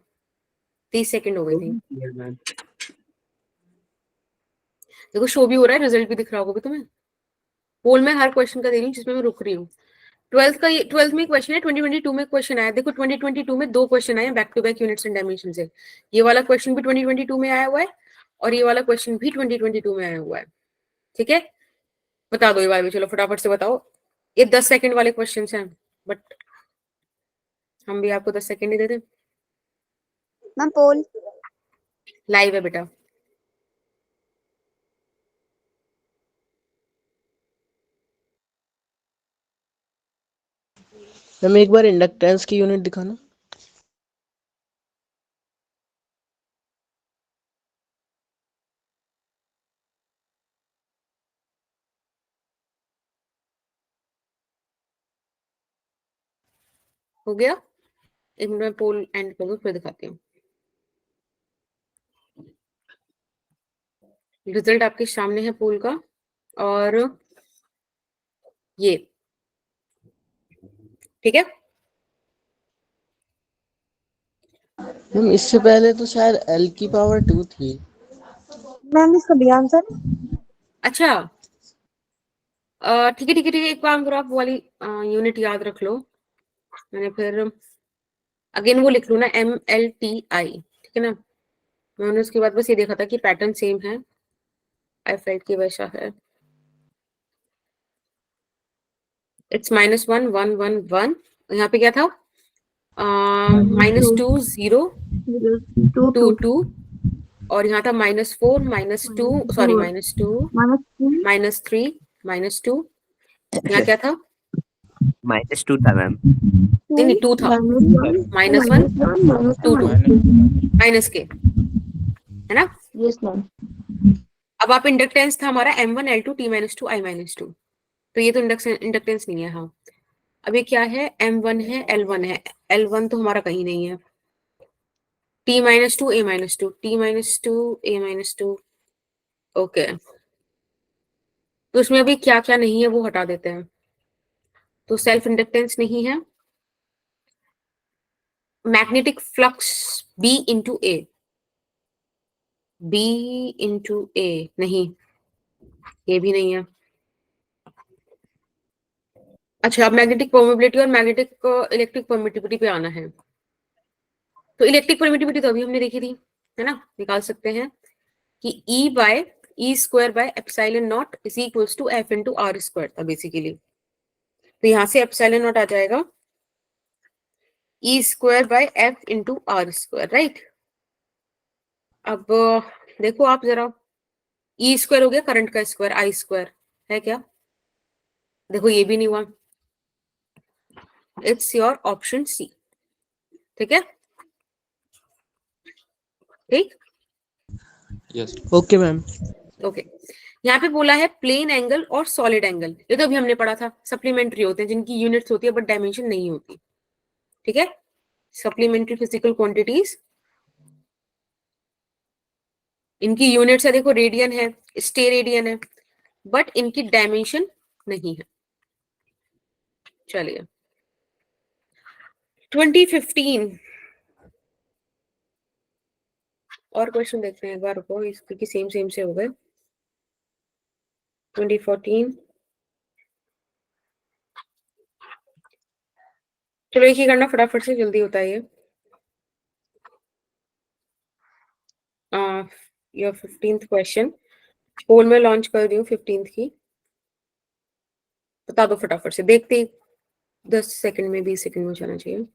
30 सेकंड हो गई थी। देखो शो भी हो रहा है, रिजल्ट भी दिख रहा होगा तुम्हें। पोल में हर क्वेश्चन का दे रही हूँ जिसमें मैं रुक रही हूँ। ट्वेल्थ में क्वेश्चन है, 2022 में क्वेश्चन आया। देखो 2022 में 2 क्वेश्चन आए back to back units and dimension से। ये वाला क्वेश्चन भी 2022 में आया हुआ है और ये वाला क्वेश्चन भी 2022 में आया हुआ है। ठीक है, बता दो ये वाले, चलो फटाफट से बताओ। ये 10 सेकंड वाले क्वेश्चन हैं, बट हम भी आपको 10 सेकंड ही दे दें। मैम पोल। लाइव है बेटा। मैम एक बार इंडक्टेंस की यूनिट दिखाना। हो गया, एक मिनट में पोल एंड कर दूं फिर दिखाती हूँ। रिजल्ट आपके सामने है पोल का, और ये ठीक है। मैम इससे पहले तो शायद L की पावर 2 थी। मैम इसका बी आंसर। अच्छा ठीक है ठीक है ठीक है, एक काम करो, आप वो वाली यूनिट याद रख लो। मैंने फिर अगेन वो लिख लूँ ना, MLTI, ठीक है ना। मैंने उसके बाद बस ये देखा था कि पैटर्न सेम है, आई फेल्ट की वैसा है। इट्स -1 1 1 1। यहाँ पे क्या था, -2 0 2 2, और यहाँ था -4 -2 सॉरी -2 -3 -2। यहाँ क्या था, -2 था मैम। नहीं नहीं 2 था, -1 2 2 माइनस के, है ना। Yes ma'am. अब आप इंडक्टेंस था हमारा M1 L2 T -2 I -2, तो ये तो इंडक्टेंस नहीं है। हाँ, अब ये क्या है, M1 है L1 है। L1 तो हमारा कहीं नहीं है। T -2 A -2 T -2 A -2, okay. तो इसमें अभी क्या क्या नहीं है वो हटा देते हैं। तो सेल्फ इंडक्टेंस नहीं है, magnetic flux B into A, B into A नहीं, ये भी नहीं है। अच्छा, अब मैग्नेटिक परमिबिलिटी और मैग्नेटिक इलेक्ट्रिक परमिटिविटी पे आना है। तो इलेक्ट्रिक परमिटिविटी तो अभी हमने देखी थी, है ना। निकाल सकते हैं कि E square by epsilon not is equals to F into R square था बेसिकली। तो यहाँ से एप्सिलॉन नॉट आ जाएगा E square by F into R square, right. अब देखो आप जरा, E स्क्वायर हो गया करंट का स्क्वायर, I स्क्वायर है क्या, देखो ये भी नहीं हुआ। इट्स योर ऑप्शन सी, ठीक है। ठीक, यस। Okay ma'am. ओके। यहाँ पे बोला है प्लेन एंगल और सॉलिड एंगल, ये तो अभी हमने पढ़ा था, सप्लीमेंट्री होते हैं जिनकी यूनिट्स होती है बट डायमेंशन नहीं होती, ठीक है। सप्लीमेंट्री फिजिकल क्वांटिटीज, इनकी यूनिट्स है, देखो रेडियन है, स्टेरेडियन है, बट इनकी डायमेंशन नहीं है। चलिए 2015 और क्वेश्चन देखते हैं एक बार, रुको, इसकी सेम सेम से हो गए। 2014, चलो एक ही करना फटाफट से, जल्दी होता है ये। योर 15th क्वेश्चन पोल में लॉन्च कर दी हूँ 15th की, बता दो फटाफट से, देखते ही 10 सेकंड में 20 सेकंड में जाना चाहिए।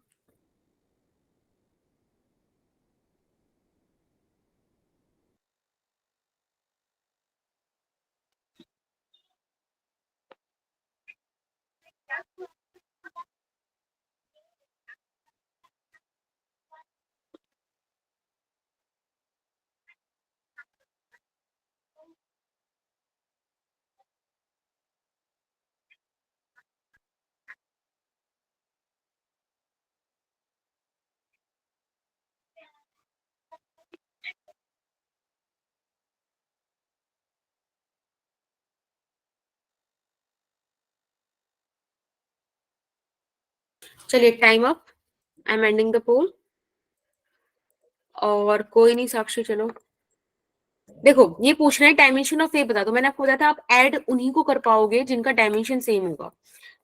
चलिए time up, I am ending the poll. और कोई नहीं साक्षी, चलो देखो ये पूछ रहे हैं डायमेंशन ऑफ ए बता दो। मैंने आपको बताया था आप ऐड उन्हीं को कर पाओगे जिनका डायमेंशन सेम होगा।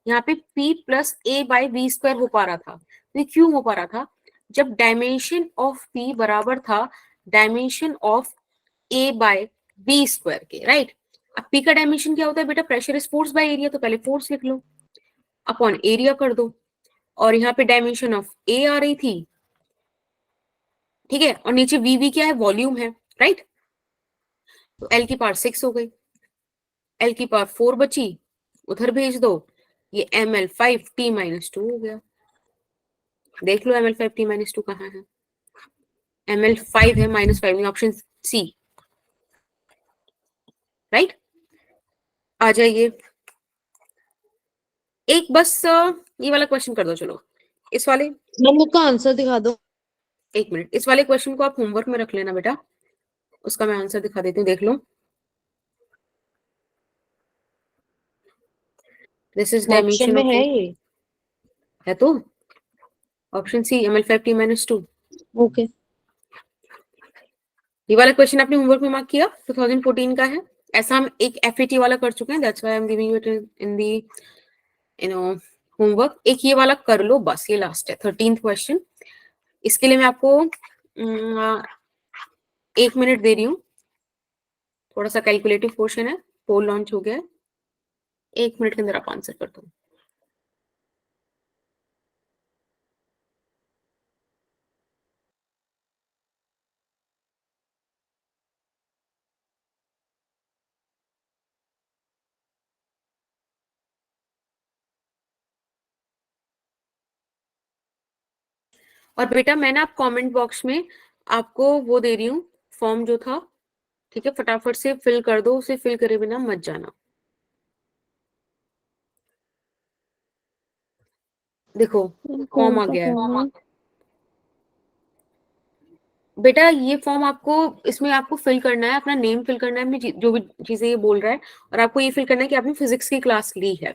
यहाँ पे p plus a by b square हो पा रहा था। तो ये क्यों हो पा रहा था? जब डायमेंशन ऑफ p बराबर था dimension of a by b square के, राइट। अब p का डायमेंशन क्या होता है बेटा? Pressure is force by area, तो पहले फोर्स लिख लो अपॉन एरिया कर दो, और यहाँ पे डायमेंशन ऑफ a आ रही थी, ठीक है, और नीचे वी क्या है? वॉल्यूम है, राइट। तो l की पावर 6 हो गई, l की पावर 4 बची, उधर भेज दो, ये ml5 t-2 हो गया। देख लो ml5 t-2 कहाँ है? ml5 है -5 में, ऑप्शन सी, राइट। आ जाइए, एक बस ये वाला क्वेश्चन कर दो, चलो इस वाले, मैम उसका आंसर दिखा दो। एक मिनट, इस वाले क्वेश्चन को आप होमवर्क में रख लेना बेटा, उसका मैं आंसर दिखा देती हूँ, देख लो। दिस इज ऑप्शन डायमेंशन में ऑफ, है ये। है तो option C ml5 t-2। Okay. ये वाला क्वेश्चन आपने होमवर्क में मार्क किया, 2014 का है। ऐसा हम एक FAT वाला कर चुके हैं, that's why I am giving you it in the homework. एक ये वाला कर लो, बस ये लास्ट है, 13th क्वेश्चन। इसके लिए मैं आपको 1 मिनट दे रही हूँ, थोड़ा सा कैलकुलेटिव पोर्शन है, पोल लॉन्च हो गया है, 1 मिनट के अंदर आप आंसर कर दो। और बेटा मैं ना आप कमेंट बॉक्स में आपको वो दे रही हूँ, फॉर्म जो था, ठीक है, फटाफट से फिल कर दो, उसे फिल करे बिना मत जाना। देखो कौन फॉर्म आ सा गया है फॉर्म है? बेटा, ये फॉर्म आपको, इसमें आपको फिल करना है, अपना नेम फिल करना है, अपनी जो भी चीजें ये बोल रहा है, और आपको ये फिल करना है कि आपने फिजिक्स की क्लास ली है,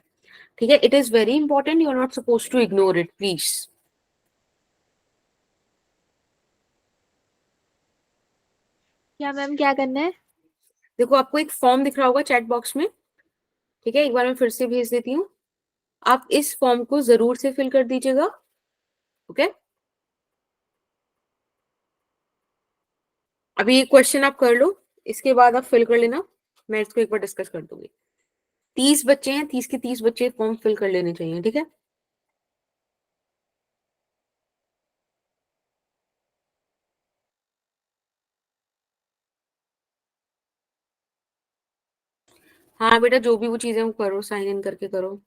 ठीक है। It is very important, you are not suppose to ignore it, please. क्या मैम, क्या करना है? देखो आपको एक फॉर्म दिख रहा होगा चैट बॉक्स में, ठीक है, एक बार मैं फिर से भेज देती हूँ, आप इस फॉर्म को जरूर से फिल कर दीजिएगा, ओके। अभी ये क्वेश्चन आप कर लो, इसके बाद आप फिल कर लेना, मैं इसको एक बार डिस्कस कर दूंगी। 30 बच्चे हैं, 30 के 30 बच्चे फॉर्म फिल कर लेने चाहिए, ठीक है। हाँ बेटा, जो भी वो चीजें वो करो, साइन इन करके करो।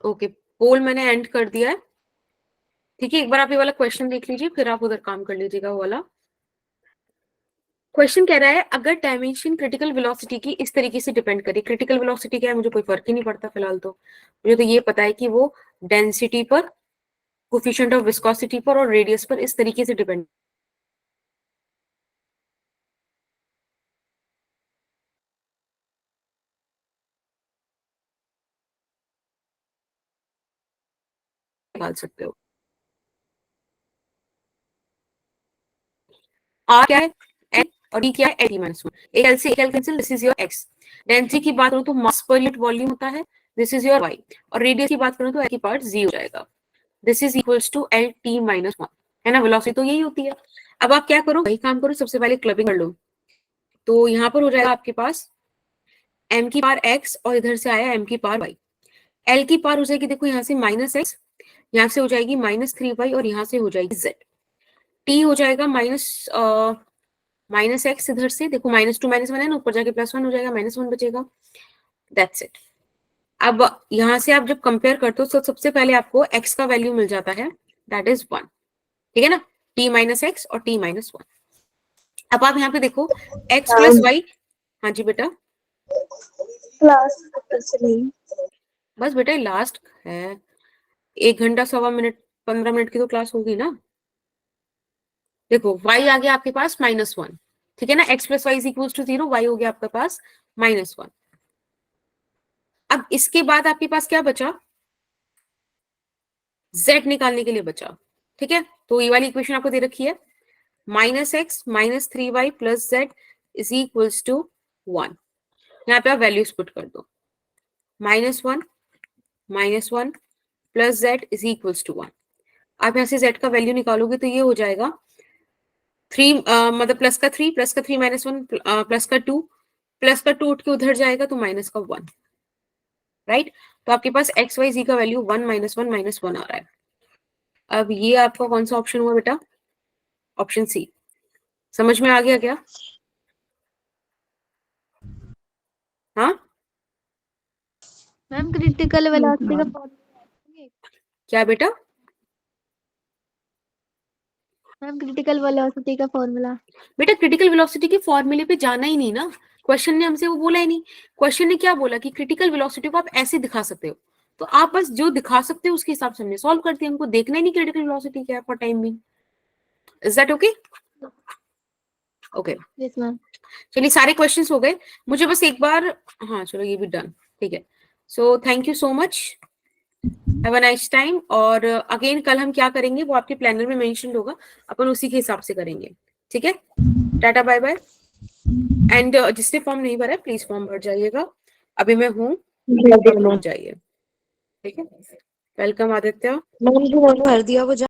ओके, पोल मैंने एंड कर दिया है, ठीक है। एक बार आप ये वाला क्वेश्चन देख लीजिए, फिर आप उधर काम कर लीजिएगा। वो वाला क्वेश्चन कह रहा है, अगर डायमेंशन क्रिटिकल वेलोसिटी की इस तरीके से डिपेंड करे, क्रिटिकल वेलोसिटी क्या है मुझे कोई फर्क ही नहीं पड़ता फिलहाल, तो मुझे तो ये पता है कि वो डेंसिटी पर, कोफिशिएंट ऑफ विस्कोसिटी पर और रेडियस पर इस तरीके से डिपेंड निकाल सकते हो। आर क्या है? एल, और डी क्या है? L minus 1। एक एल से एक L cancel, this is your x. Density की बात करूं तो मास पर यूनिट वॉल्यूम होता है, दिस इज योर वाई। और रेडियस की बात करूं तो एल की पार्ट जी हो जाएगा, this is equals to L T minus 1, है ना। वेलोसिटी तो यही होती है। अब आप क्या करो, वही काम करो, सबसे पहले क्लबिंग कर लो। तो यहाँ पर हो जाएगा आपके पास m की पावर x, और इधर से आया m की पावर y। l की पावर हो जाएगी, देखो यहाँ से -x, यहाँ से हो जाएगी -3y, और यहाँ से हो जाएगी z। t हो जाएगा -x, इधर से देखो -2 -1 है ना, ऊपर जाके +1 हो जाएगा, -1 बचेगा, दैट्स इट। अब यहाँ से आप जब कंपेयर करते हो तो सबसे पहले आपको x का वैल्यू मिल जाता है, दैट इज 1, ठीक है ना, t माइनस एक्स और t माइनस 1। अब आप यहाँ पे देखो x प्लस वाई, हाँ जी बेटा, क्लास बस बेटा लास्ट है, 1 घंटा 1.25 मिनट 15 मिनट की तो क्लास होगी ना। देखो y आ गया आपके पास -1, ठीक है ना, x plus y is equal to 0, y हो गया आपके पास -1। अब इसके बाद आपके पास क्या बचा, z निकालने के लिए बचा। ठीक है, तो ये वाली इक्वेशन आपको दे रखी है, -x - 3y plus z is equals to 1। यहाँ पे आप वैल्यूज पुट कर दो, -1 plus z is equals to 1। आप यहाँ से z का वैल्यू निकालोगे तो ये हो जाएगा 3 मतलब प्लस का 3 -1 प्लस का 2 उठ के उधर जाएगा तो माइनस का 1, राइट। तो आपके पास एक्स वाई जी का वैल्यू 1 -1 आ रहा है। अब ये आपका कौन सा ऑप्शन हुआ बेटा, ऑप्शन सी। समझ में आ गया क्या? हाँ मैम क्रिटिकल वेलोसिटी का फॉर्मूला, क्या बेटा? मैम क्रिटिकल वेलोसिटी का फॉर्मूला। बेटा क्रिटिकल वेलोसिटी के फॉर्मूले पे जाना ही नहीं ना, क्वेश्चन ने हमसे वो बोला ही नहीं। क्वेश्चन ने क्या बोला कि क्रिटिकल वेलोसिटी को आप ऐसे दिखा सकते हो, तो आप बस जो दिखा सकते हो उसके हिसाब से हमने सॉल्व कर दिया। हमको देखना ही नहीं क्रिटिकल वेलोसिटी क्या है for time being. Is that okay? Okay, yes ma'am. चलिए सारे क्वेश्चंस हो गए। मुझे बस एक बार, हाँ चलो ये भी डन, ठीक है। So thank you so much, have a nice time. और अगेन कल हम क्या करेंगे वो आपके प्लानर में मेंशन होगा, अपन उसी के हिसाब से करेंगे। ठीक है, टाटा बाय बाय। एंड जिसने फॉर्म नहीं भरा है प्लीज फॉर्म भर जाइएगा, अभी मैं हूँ, आप रुक जाइए। ठीक है, वेलकम आदित्य। मैंने भर दिया वो